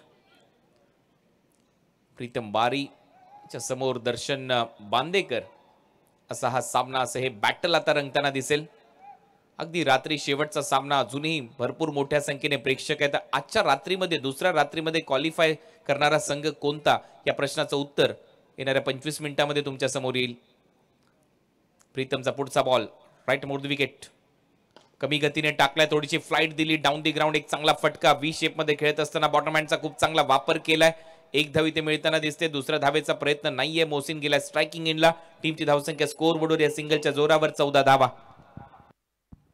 प्रीतम बारीच्या समोर दर्शन बांदेकर असा हा सामना, असं हे बॅटल आता रंगताना दिसेल. अगदी रात्री शेवटचा सामना, अजूनही भरपूर मोठ्या संख्येने प्रेक्षक आहेत. आजच्या रात्रीमध्ये, दुसऱ्या रात्रीमध्ये क्वालिफाय करणारा संघ कोणता या प्रश्नाचं उत्तर येणाऱ्या 25 मिनिटांमध्ये तुमच्या समोर येईल. प्रीतमचा पुढचा ball right more the wicket, कमी गतीने टाकलाय, थोडीशी फ्लाइट दिली डाऊन दी ग्राउंड. एक चांगला फटका व्ही शेप मध्ये खेळत असताना बॉटम हँडचा खूप चांगला वापर केलाय. एक धाव इथे मिळताना दिसते. दुसऱ्या धावेचा प्रयत्न नाहीये. मोहसिन गेला स्ट्रायकिंग इनला. टीमची धावसंख्या स्कोर बोर्डवर या सिंगलच्या जोरावर 14 धावा.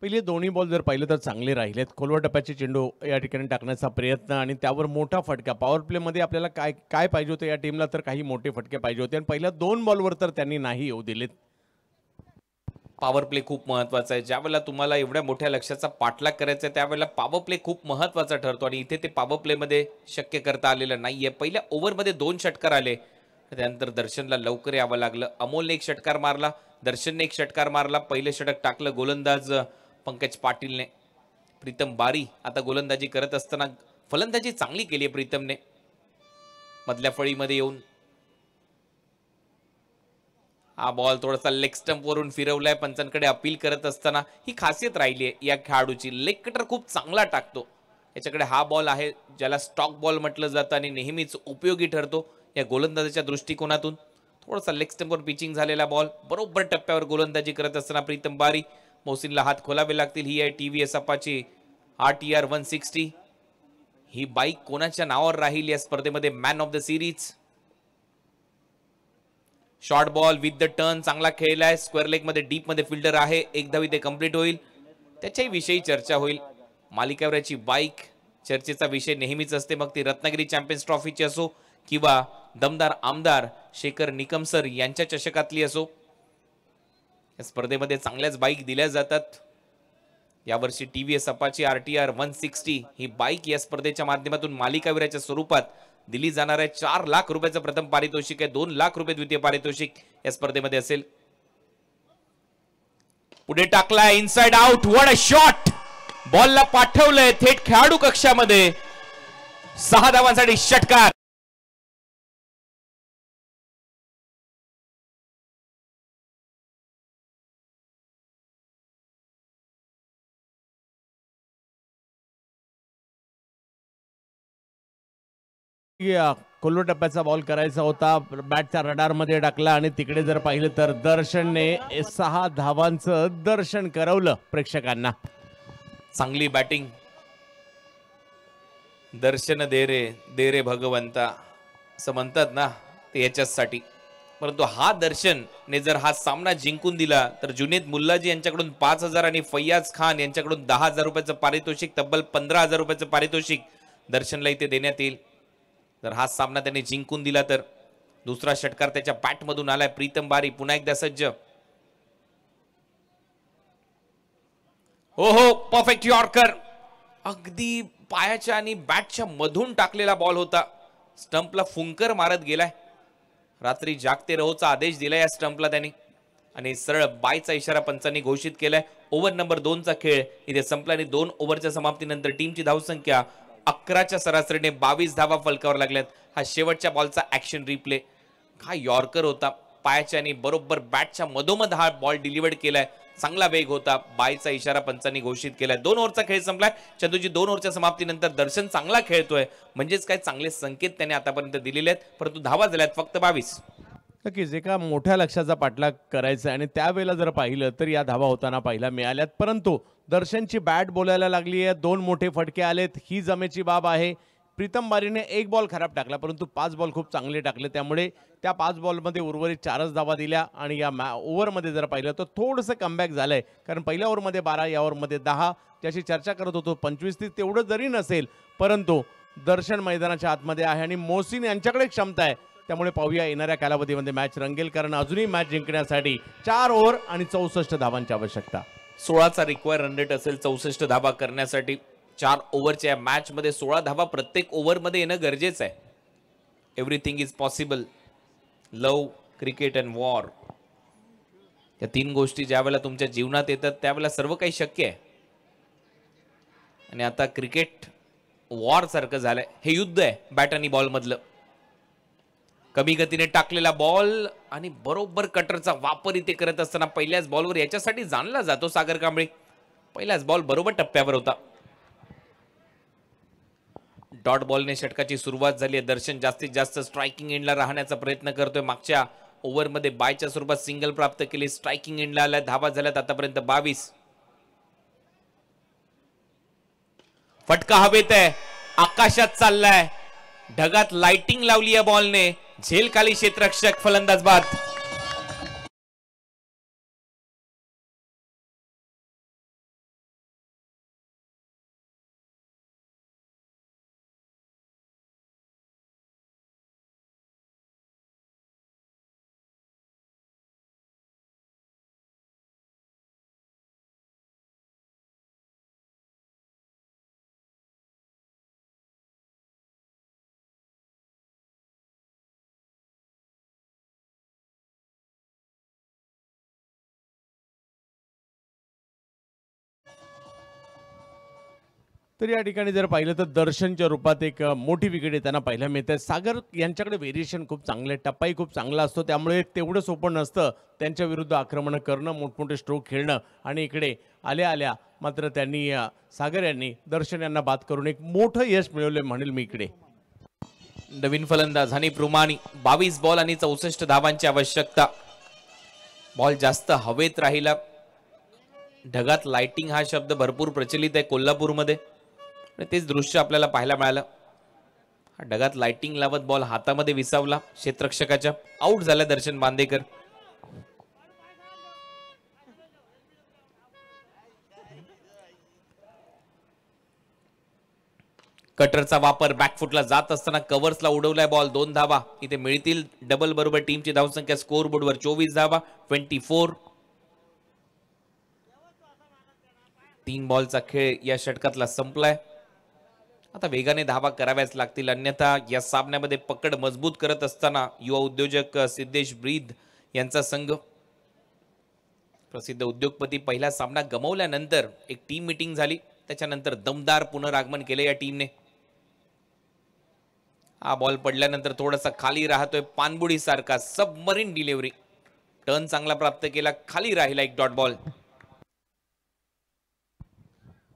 पहिले दोन्ही बॉल जर पाहिलं तर चांगले राहिलेत. खोलवर टप्प्याचे चेंडू या ठिकाणी टाकण्याचा प्रयत्न आणि त्यावर मोठा फटका. पॉवर प्लेमध्ये आपल्याला काय काय पाहिजे होतं या टीमला, तर काही मोठे फटके पाहिजे होते आणि पहिल्या 2 बॉलवर तर त्यांनी नाही येऊ दिलेत.
पॉवर प्ले खूप महत्वाचा आहे. ज्यावेळेला तुम्हाला एवढ्या मोठ्या लक्ष्याचा पाठलाग करायचा आहे त्यावेळेला पॉवर प्ले खूप महत्वाचा ठरतो आणि इथे ते पॉवर प्ले मध्ये शक्य करता आलेलं नाहीये. पहिल्या ओव्हरमध्ये 2 षटकार आले, त्यानंतर दर्शनला लवकर यावं लागलं. अमोलने एक षटकार मारला, दर्शनने एक षटकार मारला. पहिले षटक टाकलं गोलंदाज पंकज पाटीलने. प्रीतम बारी आता गोलंदाजी करत असताना फलंदाजी चांगली केली आहे प्रीतमने. मधल्या फळीमध्ये येऊन हा बॉल थोडासा लेग स्टंप वरून फिरवलाय. पंचांकडे अपील करत असताना ही खासियत राहिली आहे या खेळाडूची. लेग कटर खूप चांगला टाकतो. याच्याकडे हा बॉल आहे ज्याला स्टॉक बॉल म्हटलं जातं आणि नेहमीच उपयोगी ठरतो या गोलंदाजाच्या दृष्टिकोनातून. थोडासा लेग स्टंपवर पिचिंग झालेला बॉल बरोबर टप्प्यावर गोलंदाजी करत असताना प्रीतम बारी. मोहसिनला हात खोलावे लागतील. ही आहे TVS अपाची RTR 160. ही बाईक कोणाच्या नावावर राहील या स्पर्धेमध्ये? Man of the series. Short ball with the turn चांगला खेळलाय. स्क्वेअर लेग मध्ये डीप मध्ये फिल्डर आहे. एक धाव इथे कंप्लीट होईल. त्याच्याही विषयी चर्चा होईल. मालिकावरची बाईक चर्चेचा विषय नेहमीच असते, मग ती रत्नागिरी चॅम्पियन्स ट्रॉफीची असो किंवा दमदार आमदार शेखर निकम सर यांच्या चषकातली असो. या स्पर्धेमध्ये चांगल्याच बाईक दिल्या जातात. यावर्षी TVS अपाची RTR 160 ही बाईक या स्पर्धेच्या माध्यमातून मालिकावीराच्या स्वरूपात दिली जाणार आहे. 4 लाख रुपयाचं प्रथम पारितोषिक आहे. 2 लाख रुपये द्वितीय पारितोषिक या स्पर्धेमध्ये असेल. पुढे टाकलाय inside out. What a shot. बॉलला पाठवलंय थेट खेळाडू कक्षामध्ये. 6 धावांसाठी षटकार.
कोल्लो टप्प्याचा बॉल करायचा होता. बॅटच्या रडारमध्ये टाकला आणि तिकडे जर पाहिलं तर दर्शनने 6 धावांचं दर्शन करवलं प्रेक्षकांना.
चांगली बॅटिंग. दर्शन दे रे भगवंता असं म्हणतात ना, ते याच्यासाठी. परंतु हा दर्शनने जर हा सामना जिंकून दिला तर जुनेद मुल्लाजी यांच्याकडून 5,000 आणि फैयाज खान यांच्याकडून 10,000 रुपयाचं पारितोषिक, तब्बल 15,000 रुपयाचं पारितोषिक दर्शनला इथे देण्यात येईल. जर हा सामना त्याने जिंकून दिला तर. दुसरा षटकार त्याच्या बॅटमधून आलाय. प्रीतम बारी पुन्हा एकदा सज्ज. हो परफेक्ट यॉर्कर. अगदी पायाच्या आणि बॅटच्या मधून टाकलेला बॉल होता. स्टंपला फुंकर मारत गेलाय. रात्री जागते रहोचा आदेश दिलाय या स्टंपला त्यांनी आणि सरळ बायचा इशारा पंचांनी घोषित केलाय. ओव्हर नंबर 2 चा खेळ इथे संपला आणि 2 ओव्हरच्या समाप्तीनंतर टीमची धावसंख्या 11च्या सरासरीने 22 धावा फलकावर लागल्यात. हा शेवटच्या बॉलचा ऍक्शन रिप्ले. हा यॉर्कर होता. पायाच्या आणि बरोबर बॅटच्या मधोमध हा बॉल डिलिव्हर्ड केलाय. चांगला वेग होता. बायचा इशारा पंचांनी घोषित केलाय. 2 ओव्हरचा खेळ संपलाय. चंदूजी 2 ओव्हरच्या समाप्तीनंतर दर्शन चांगला खेळतोय म्हणजेच काय चांगले संकेत त्याने आतापर्यंत दिलेले आहेत. परंतु धावा झाल्यात फक्त 22.
नक्कीच एका मोठ्या लक्ष्याचा पाठलाग करायचा आणि त्यावेळेला जर पाहिलं तर या धावा होताना पाहायला मिळाल्यात. परंतु दर्शनची बॅट बोलायला लागली आहे. 2 मोठे फटके आलेत. ही जमेची बाब आहे. प्रीतम बारीने 1 बॉल खराब टाकला परंतु 5 बॉल खूप चांगले टाकले. त्यामुळे त्या 5 बॉलमध्ये उर्वरित 4च धावा दिल्या आणि या ओव्हरमध्ये जर पाहिलं तर थोडंसं कमबॅक झालंय. कारण पहिल्या ओव्हरमध्ये 12 या ओव्हरमध्ये 10 ज्याची चर्चा करत होतो 25-30 तेवढं जरी नसेल परंतु दर्शन मैदानाच्या आतमध्ये आहे आणि मोहसिन यांच्याकडे क्षमता आहे. त्यामुळे पाहूया येणाऱ्या कालावधीमध्ये मॅच रंगेल कारण अजूनही मॅच जिंकण्यासाठी 4 ओव्हर आणि 64 धावांची आवश्यकता.
16चा रिक्वायर रन रेट असेल 64 धावा करण्यासाठी. 4 ओव्हरच्या या मॅच मध्ये 16 धावा प्रत्येक ओव्हर मध्ये येणं गरजेचं आहे. Everything is possible. Love, cricket and war या 3 गोष्टी ज्या वेळेला तुमच्या जीवनात येतात त्यावेळेला सर्व काही शक्य आहे. आणि आता क्रिकेट वॉर सारखं झालंय. हे युद्ध आहे बॅट आणि बॉल मधलं. कमी गतीने टाकलेला बॉल आणि बरोबर कटरचा वापर इथे करत असताना पहिल्याच बॉलवर याच्यासाठी जाणला जातो सागर कांबळे. पहिलाच बॉल बरोबर टप्प्यावर होता. डॉट बॉलने षटकाची सुरुवात झाली आहे. दर्शन जास्तीत जास्त स्ट्रायकिंग एंडला राहण्याचा प्रयत्न करतोय. मागच्या ओव्हरमध्ये बायच्या स्वरूपात सिंगल प्राप्त केली. स्ट्रायकिंग एंडला आलाय. धावा झाल्यात आतापर्यंत 22. फटका हवेत आहे. आकाशात चाललाय. ढगात लाइटिंग लावली या बॉलने. झेल खाली क्षेत्ररक्षक फलंदाज बाद.
तर या ठिकाणी जर पाहिलं तर दर्शनच्या रूपात एक मोठी विकेट येताना पाहायला मिळते. सागर यांच्याकडे व्हेरिएशन खूप चांगले, टप्पाही खूप चांगला असतो त्यामुळे तेवढं सोपं नसतं त्यांच्या विरुद्ध आक्रमण करणं, मोठमोठे स्ट्रोक खेळणं. आणि इकडे आल्या आल्या मात्र त्यांनी सागर यांनी दर्शन यांना बाद करून एक मोठं यश मिळवले म्हणेल मी इकडे.
नवीन फलंदाज आणि प्रुमानी. 22 बॉल आणि 64 धावांची आवश्यकता. बॉल जास्त हवेत राहिला. ढगात लाइटिंग हा शब्द भरपूर प्रचलित आहे कोल्हापूरमध्ये. तेच दृश्य आपल्याला पाहायला मिळालं. ढगात लाइटिंग लावत बॉल हातामध्ये विसावला क्षेत्ररक्षकाच्या. आउट झाला दर्शन बांदेकर. कटरचा वापर बॅकफुटला जात असताना कव्हर्सला उडवलाय बॉल. 2 धावा इथे मिळतील. डबल बरोबर टीमची धावसंख्या स्कोर बोर्डवर 24 धावा 24. 3 बॉलचा खेळ या षटकातला संपलाय. आता वेगाने धावा कराव्याच लागतील अन्यथा या सामन्यामध्ये पकड मजबूत करत असताना युवा उद्योजक सिद्धेश ब्रीद यांचा संघ. प्रसिद्ध उद्योगपती पहिला सामना गमावल्यानंतर एक टीम मीटिंग झाली. त्याच्यानंतर दमदार पुनरागमन केले या टीमने. हा बॉल पडल्यानंतर थोडासा खाली राहतोय पानबुडी सारखा. Submarine delivery. टर्न चांगला प्राप्त केला. खाली राहिला एक डॉट बॉल.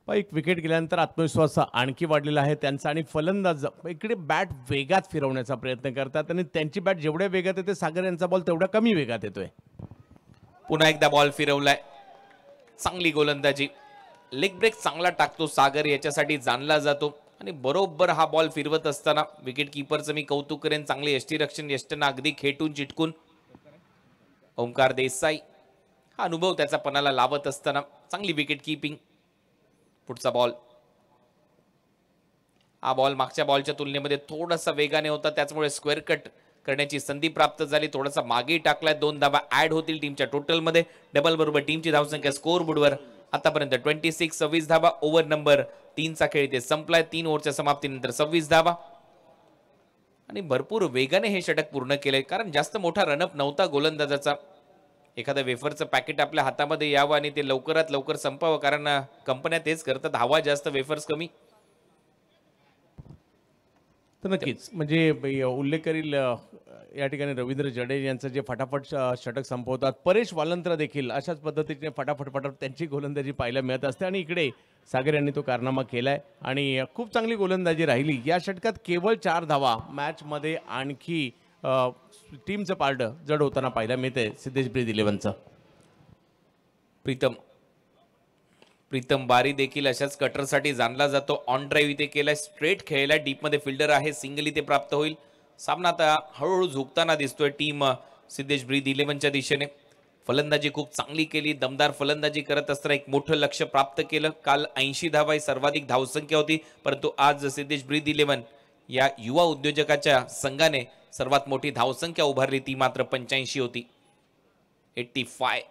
एक विकेट गेल्यानंतर आत्मविश्वास आणखी वाढलेला आहे त्यांचा आणि फलंदाज इकडे बॅट वेगात फिरवण्याचा प्रयत्न करतात आणि त्यांची बॅट जेवढ्या वेगात येते सागर यांचा बॉल तेवढा कमी वेगात येतोय.
पुन्हा एकदा बॉल फिरवलाय. चांगली गोलंदाजी. लेग ब्रेक चांगला टाकतो सागर याच्यासाठी जाणला जातो आणि बरोबर हा बॉल फिरवत असताना विकेट कीपरचं मी कौतुक करेन. चांगले यष्टीरक्षण यष्टना अगदी खेटून चिटकून. ओमकार देसाई हा अनुभव त्याचा पणाला लावत असताना चांगली विकेट कीपिंग. पुढचा बॉल. हा बॉल मागच्या बॉलच्या तुलनेमध्ये थोडासा वेगाने होता त्यामुळे स्क्वेअर कट करण्याची संधी प्राप्त झाली. थोडासा मागे टाकलाय. 2 धावा ऍड होतील टीमच्या टोटल मध्ये. डबल बरोबर टीमची धावसंख्या स्कोर बोर्डवर आतापर्यंत 26. 26 धावा ओव्हर नंबर 3चा खेळ इथे संपलाय. 3 ओव्हरच्या समाप्तीनंतर 26 धावा आणि भरपूर वेगाने हे षटक पूर्ण केले, कारण जास्त मोठा रनअप नव्हता गोलंदाजाचा. एखादं वेफरचं पॅकेट आपल्या हातामध्ये यावं आणि ते लवकरात लवकर संपावं, कारण कंपन्या तेच करतात, हवा जास्त वेफर्स कमी.
तर नक्कीच म्हणजे उल्लेख करील या ठिकाणी रवींद्र जडेजा यांचं जे फटाफट षटक संपवतात. परेश वालंत्रा देखील अशाच पद्धतीने फटाफट त्यांची गोलंदाजी पाहायला मिळत असते आणि इकडे सागर यांनी तो कारनामा केलाय आणि खूप चांगली गोलंदाजी राहिली. या षटकात केवळ 4 धावा मॅचमध्ये आणखी टीमचं पारड जड होताना पाहायला मिळते सिद्धेश ब्रीद 11चं.
प्रीतम बारी देखील अशाच कटरसाठी जाणला जातो. ऑन ड्राईव्ह इथे केलाय, स्ट्रेट खेळलाय, डीप मध्ये फिल्डर आहे, सिंगल इथे प्राप्त होईल. सामना आता हळूहळू झुकताना दिसतोय टीम सिद्धेश ब्रीद 11च्या दिशेने. फलंदाजी खूप चांगली केली, दमदार फलंदाजी करत असताना एक मोठं लक्ष प्राप्त केलं. काल 80 धावा ही सर्वाधिक धावसंख्या होती, परंतु आज सिद्धेश ब्रीद 11 या युवा उद्योजकाच्या संघाने सर्वात मोठी धावसंख्या उभारली, ती मात्र 85 होती. 85.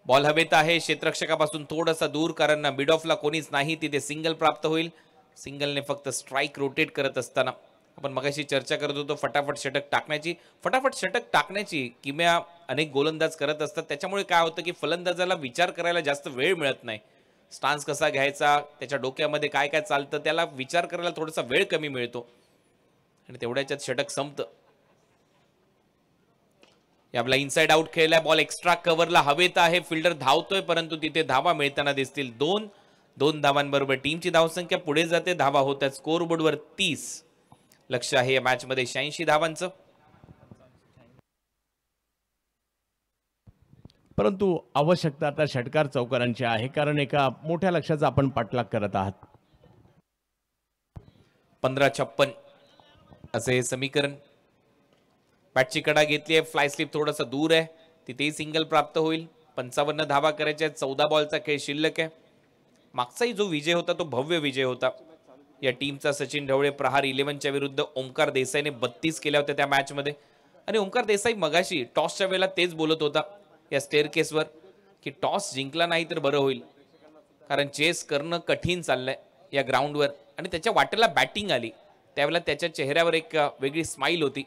बॉल हवेत आहे, क्षेत्ररक्षकापासून थोडासा दूर, कारण मिड ऑफला कोणीच नाही, तिथे सिंगल प्राप्त होईल. सिंगलने फक्त स्ट्राइक रोटेट करत असताना आपण मगाशी चर्चा करत होतो फटाफट षटक टाकण्याची. फटाफट षटक टाकण्याची किमया अनेक गोलंदाज करत असतात. त्याच्यामुळे काय होतं की फलंदाजाला विचार करायला जास्त वेळ मिळत नाही. स्टान्स कसा घ्यायचा, त्याच्या डोक्यामध्ये काय काय चालतं, त्याला विचार करायला थोडासा वेळ कमी मिळतो आणि तेवढ्याच्यात षटक संपतं. याला इनसाइड आउट खेळलाय, बॉल एक्स्ट्रा कव्हरला हवेत आहे, फिल्डर धावतोय परंतु तिथे धावा मिळताना दिसतील. 2 धावांबरोबर टीमची धावसंख्या पुढे जाते. धावा होत्या स्कोर बोर्डवर 30. लक्ष आहे या मॅच मध्ये 86 धावांचं.
परंतु आवश्यकता आता षटकार चौकारांची आहे, कारण एका मोठ्या लक्ष्याचा आपण पाठलाग करत आहात.
15-56 असे हे समीकरण. बॅटची कडा घेतली आहे, फ्लाय स्लिप थोडासा दूर आहे, तिथेही सिंगल प्राप्त होईल. 55 धावा करायच्या, 14 बॉलचा खेळ शिल्लक आहे. मागचाही जो विजय होता तो भव्य विजय होता या टीमचा. सचिन ढवळे प्रहार 11च्या विरुद्ध ओमकार देसाईने 32 केल्या होत्या त्या मॅच मध्ये. आणि ओमकार देसाई मगाशी टॉसच्या वेळेला तेच बोलत होता या स्टेअर केसवर की टॉस जिंकला नाही तर बरं होईल, कारण चेस करणं कठीण चाललंय या ग्राउंडवर. आणि त्याच्या वाटेला बॅटिंग आली त्यावेळेला त्याच्या चेहऱ्यावर एक वेगळी स्माईल होती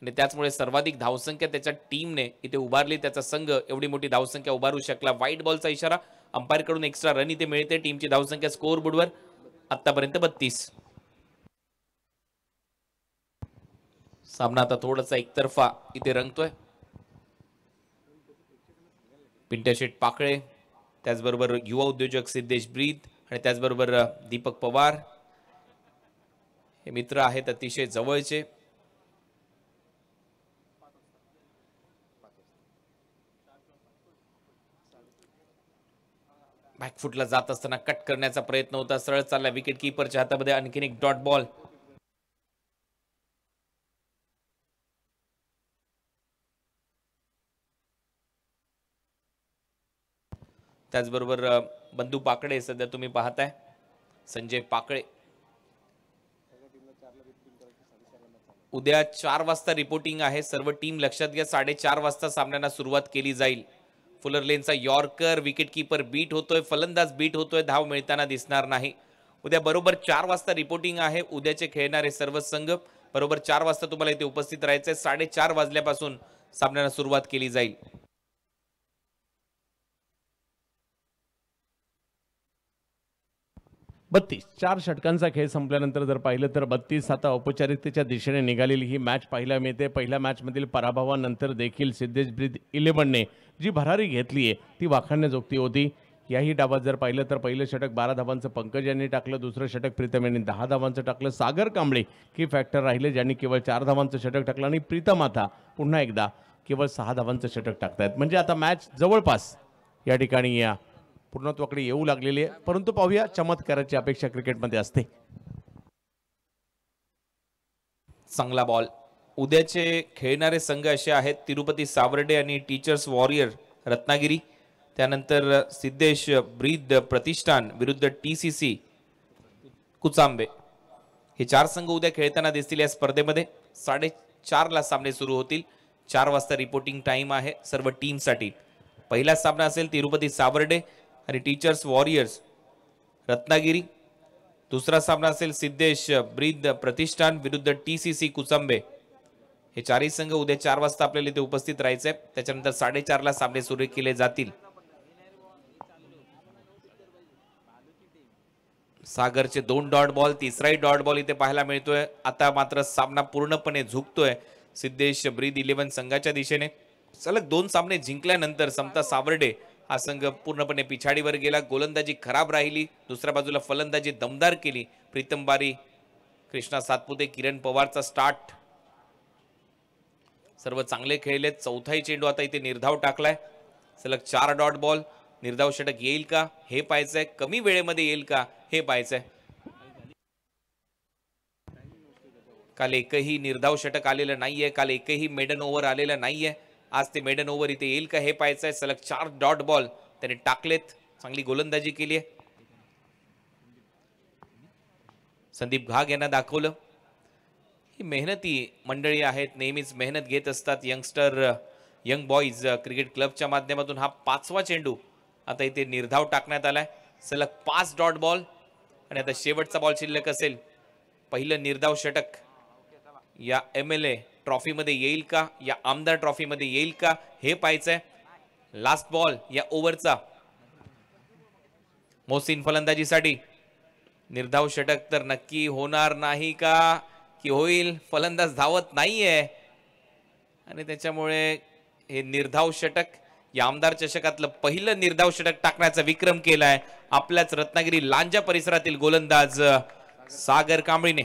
आणि त्याचमुळे सर्वाधिक धावसंख्या त्याच्या टीमने इथे उभारली. त्याचा संघ एवढी मोठी धावसंख्या उभारू शकला. व्हाईट बॉलचा इशारा, अंपायर कडून एक्स्ट्रा रन इथे मिळते. टीमची धावसंख्या स्कोर बोर्डवर आतापर्यंत 32. सामना आता थोडासा एकतर्फा इथे रंगतोय. पिंट्या शेठ पाकळे, त्याचबरोबर युवा उद्योजक सिद्धेश ब्रीद आणि त्याचबरोबर दीपक पवार हे मित्र आहेत अतिशय जवळचे. बॅकफुटला जात असताना कट करण्याचा प्रयत्न होता, सरळ चालला, विकेट कीपरच्या हातामध्ये आणखीन एक डॉट बॉल. त्याचबरोबर बंधू पाकडे सध्या तुम्ही पाहताय, संजय पाकळे. उद्या 4 वाजता रिपोर्टिंग आहे. सर्व टीम लक्षात घ्या, 4:30 वाजता सामन्याला सुरुवात केली जाईल. फुलर लेनचा यॉर्कर, विकेट कीपर बीट होतोय, फलंदाज बीट होतोय, धाव मिळताना दिसणार नाही. उद्या बरोबर 4 वाजता रिपोर्टिंग आहे. उद्याचे खेळणारे सर्व संघ बरोबर 4 वाजता तुम्हाला इथे उपस्थित राहायचंय. 4:30 वाजल्यापासून सामन्याला सुरुवात केली जाईल.
बत्तीस 4 षटकांचा खेळ संपल्यानंतर जर पाहिलं तर 32 आता औपचारिकतेच्या दिशेने निघालेली ही मॅच पाहायला मिळते. पहिल्या मॅचमधील पराभवानंतर देखील सिद्धेश ब्रीद 11ने जी भरारी घेतली आहे ती वाखाणण्याजोगती होती. याही डावात जर पाहिलं तर पहिलं षटक 12 धावांचं पंकज यांनी टाकलं, दुसरं षटक प्रीतम यांनी 10 धावांचं टाकलं. सागर कांबळे की फॅक्टर राहिले ज्यांनी केवळ 4 धावांचं षटक टाकलं आणि प्रीतम आता पुन्हा एकदा केवळ 6 धावांचं षटक टाकतायत. म्हणजे आता मॅच जवळपास या ठिकाणी या पूर्णत्वाकडे येऊ लागलेली आहे. परंतु पाहूया, चमत्काराची अपेक्षा क्रिकेटमध्ये असते.
चांगला बॉल. उद्याचे खेळणारे संघ असे आहेत, तिरुपती सावर्डे आणि टीचर्स वॉरियर रत्नागिरी, त्यानंतर सिद्धेश ब्रीद प्रतिष्ठान विरुद्ध TCC कुचांबे. हे 4 संघ उद्या खेळताना दिसतील या स्पर्धेमध्ये. 4:30 ला सामने सुरू होतील. 4 वाजता रिपोर्टिंग टाइम आहे सर्व टीमसाठी. पहिला सामना असेल तिरुपती सावर्डे आणि टीचर्स वॉरियर्स रत्नागिरी. दुसरा सामना असेल सिद्धेश ब्रीद प्रतिष्ठान विरुद्ध TCC कुचंबे. हे चारही संघ उद्या 4 वाजता आपल्याला इथे उपस्थित राहायचंय. त्याच्यानंतर 4:30 ला सामने सुरू केले जातील. सागरचे 2 डॉट बॉल, तिसराही डॉट बॉल इथे पाहायला मिळतोय. आता मात्र सामना पूर्णपणे झुकतोय सिद्धेश ब्रीद 11 संघाच्या दिशेने. सलग 2 सामने जिंकल्यानंतर समता सावर्डे हा संघ पूर्णपणे पिछाडीवर गेला. गोलंदाजी खराब राहिली. दुसऱ्या बाजूला फलंदाजी दमदार केली. प्रीतम बारी, कृष्णा सातपुते, किरण पवारचा स्टार्ट सर्व चांगले खेळलेत. चौथाही चेंडू आता इथे निर्धाव टाकलाय. सलग 4 डॉट बॉल. निर्धाव षटक येईल का हे पाहायचंय, कमी वेळेमध्ये येईल का हे पाहायचंय. काल एकही निर्धाव षटक आलेलं नाहीये. काल एकही मेडन ओव्हर आलेलं नाहीये. आज ते मेडन ओव्हर इथे येईल का हे पाहायचंय. सलग 4 डॉट बॉल त्याने टाकलेत. चांगली गोलंदाजी केली आहे. संदीप घाग यांना दाखवलं ही मेहनती मंडळी आहेत, नेहमीच मेहनत घेत असतात. यंग बॉईज क्रिकेट क्लबच्या माध्यमातून हा 5वा चेंडू आता इथे निर्धाव टाकण्यात आलाय. सलग 5 डॉट बॉल आणि आता शेवटचा बॉल शिल्लक असेल. पहिलं निर्धाव षटक या MLA ट्रॉफी मध्ये येईल का, या आमदार ट्रॉफी मध्ये येईल का हे पाहायचंय. लास्ट बॉल या ओव्हरचा. मोहसिन फलंदाजीसाठी. निर्धाव षटक तर नक्की होणार नाही का की होईल. फलंदाज धावत नाहीये आणि त्याच्यामुळे हे निर्धाव षटक या आमदार चषकातलं पहिलं निर्धाव षटक टाकण्याचा विक्रम केलाय आपल्याच रत्नागिरी लांजा परिसरातील गोलंदाज सागर कांबळीने.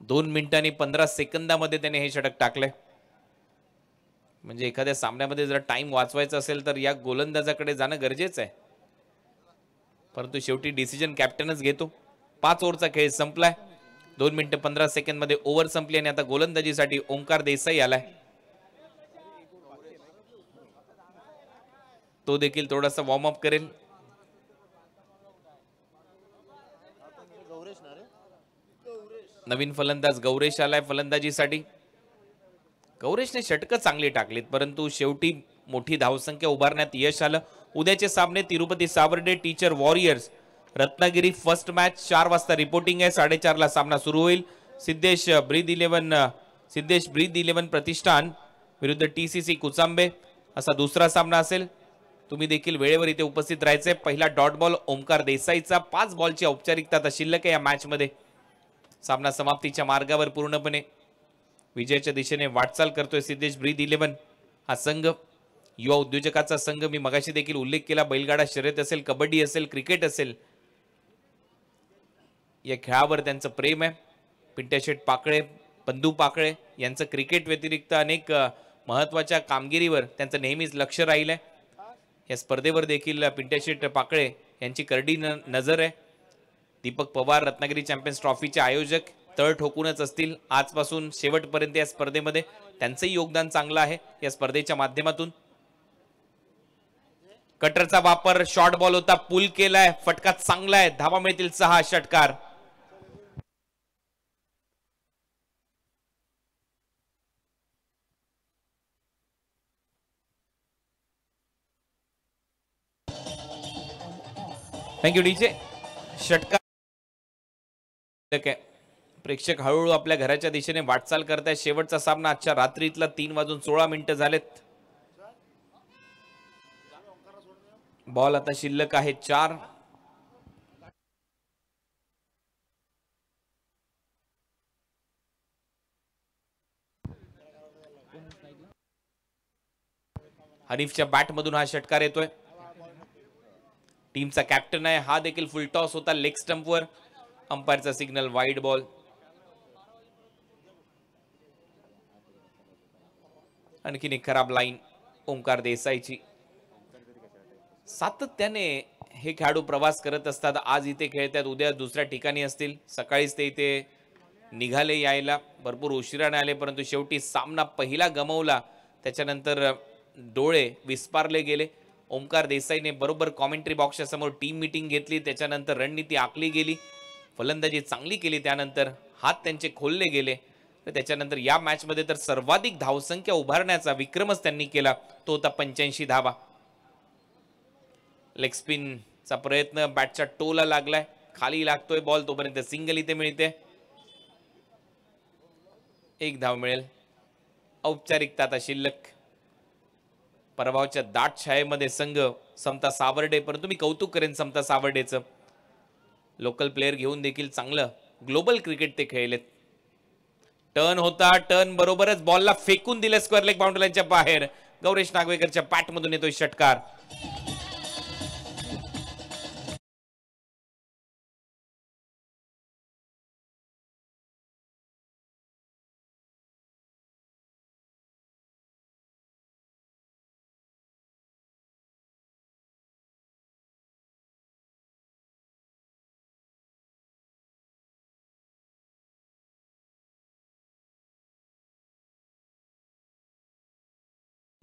2 मिनिटांनी 15 सेकंदामध्ये त्याने हे षटक टाकले. म्हणजे एखाद्या सामन्यामध्ये जर टाइम वाचवायचा असेल तर या गोलंदाजाकडे जाणं गरजेचं आहे. परंतु शेवटी डिसिजन कॅप्टनच घेतो. 5 ओव्हरचा खेळ संपलाय. 2 मिनिटं 15 सेकंद मध्ये ओव्हर संपली आणि आता गोलंदाजीसाठी ओंकार देसाई आलाय. तो देखील थोडासा वॉर्म अप करेल. नवीन फलंदाज गौरेश आलाय फलंदाजीसाठी. गौरेशने षटकं चांगली टाकलीत परंतु शेवटी मोठी धावसंख्या उभारण्यात यश आलं. उद्याचे सामने Tirupati Savarde teacher warriors Ratnagiri. First match 4 वाजता रिपोर्टिंग आहे. 4:30 ला सामना सुरू होईल. सिद्धेश ब्रीद 11 प्रतिष्ठान विरुद्ध TCC कुचांबे असा दुसरा सामना असेल. तुम्ही देखील वेळेवर इथे उपस्थित राहायचे. पहिला डॉट बॉल ओंकार देसाईचा. 5 बॉलची औपचारिकता आता शिल्लक आहे या मॅच मध्ये. सामना समाप्तीच्या मार्गावर पूर्णपणे विजयाच्या दिशेने वाटचाल करतोय सिद्धेश ब्रीद 11 हा संघ. युवा उद्योजकाचा संघ. मी मगाशी देखील उल्लेख केला. बैलगाडा शर्यत असेल, कबड्डी असेल, क्रिकेट असेल, या खेळावर त्यांचं प्रेम आहे. पिंट्याशेठ पाकळे, बंधू पाकळे यांचं क्रिकेट व्यतिरिक्त अनेक महत्वाच्या कामगिरीवर त्यांचं नेहमीच लक्ष राहिलंय. या स्पर्धेवर देखील पिंट्याशेठ पाकळे यांची करडी नजर आहे. दीपक पवार रत्नागिरी चॅम्पियन्स ट्रॉफीचे आयोजक तळ ठोकूनच असतील आजपासून शेवटपर्यंत या स्पर्धेमध्ये. त्यांचंही योगदान चांगलं आहे या स्पर्धेच्या माध्यमातून. कटरचा वापर. शॉर्ट बॉल होता, पुल केलाय, फटका चांगला आहे. धावा मिळतील 6. षटकार. Thank you DJ. षटकार. प्रेक्षक हळूहळू आपल्या घराच्या दिशेने वाटचाल करतायत. शेवटचा सामना आजच्या रात्रीतला 3:16 झालेत. बॉल आता शिल्लक आहे 4. हरीफच्या बॅट मधून हा षटकार येतोय. टीमचा कॅप्टन आहे. हा देखील फुल टॉस होता लेग स्टंपवर. अंपायरचा सिग्नल वाईड बॉल. आणखीन एक खराब लाईन ओंकार देसाईची. सातत्याने हे खेळाडू प्रवास करत असतात. आज इथे खेळतात, उद्या दुसऱ्या ठिकाणी असतील. सकाळीच ते इथे निघाले यायला, भरपूर उशिराने आले परंतु शेवटी सामना पहिला गमावला. त्याच्यानंतर डोळे विस्पारले गेले. ओंकार देसाईने बरोबर कॉमेंट्री बॉक्सच्या समोर टीम मीटिंग घेतली. त्याच्यानंतर रणनीती आखली गेली. फलंदाजी चांगली केली. त्यानंतर हात त्यांचे खोलले गेले. त्याच्यानंतर या मॅच मध्ये तर सर्वाधिक धावसंख्या उभारण्याचा विक्रमच त्यांनी केला. तो होता 85 धावा. लेग स्पिनचा प्रयत्न, बॅटच्या टोला लागलाय, खाली लागतोय बॉल, तोपर्यंत सिंगल इथे मिळते. एक धाव मिळेल. औपचारिकता आता शिल्लक. पराभवाच्या दाट छायेमध्ये संघ समता सावर्डे, परंतु मी कौतुक करेन समता सावर्डेचं. लोकल प्लेअर घेऊन देखील चांगलं ग्लोबल क्रिकेट ते खेळलेत. टर्न होता, टर्न बरोबरच बॉलला फेकून दिलं स्क्वेअर लेग बाउंड्री लाईनच्या बाहेर. गौरेश नागवेकरच्या पॅटमधून येतोय षटकार.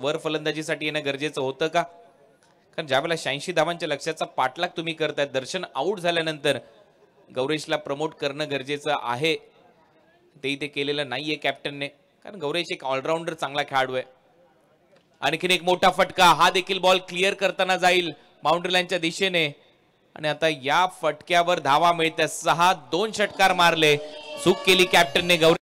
वर फलंदाजीसाठी येणं गरजेचं होतं का? कारण ज्यावेळेला 86 धावांच्या लक्ष्याचा पाठलाग तुम्ही करताय, दर्शन आऊट झाल्यानंतर गौरेशला प्रमोट करणं गरजेचं आहे. ते इथे केलेलं नाहीये कॅप्टनने, कारण गौरेश एक ऑलराऊंडर चांगला खेळाडू आहे. आणखीन एक मोठा फटका, हा देखील बॉल क्लिअर करताना जाईल बाउंड्री लाईनच्या दिशेने. आणि आता या फटक्यावर धावा मिळतात. 6-2 षटकार मारले. चूक केली कॅप्टनने. गौरेश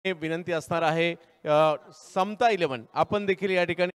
विनंती असणार आहे समता 11 आपण देखील या ठिकाणी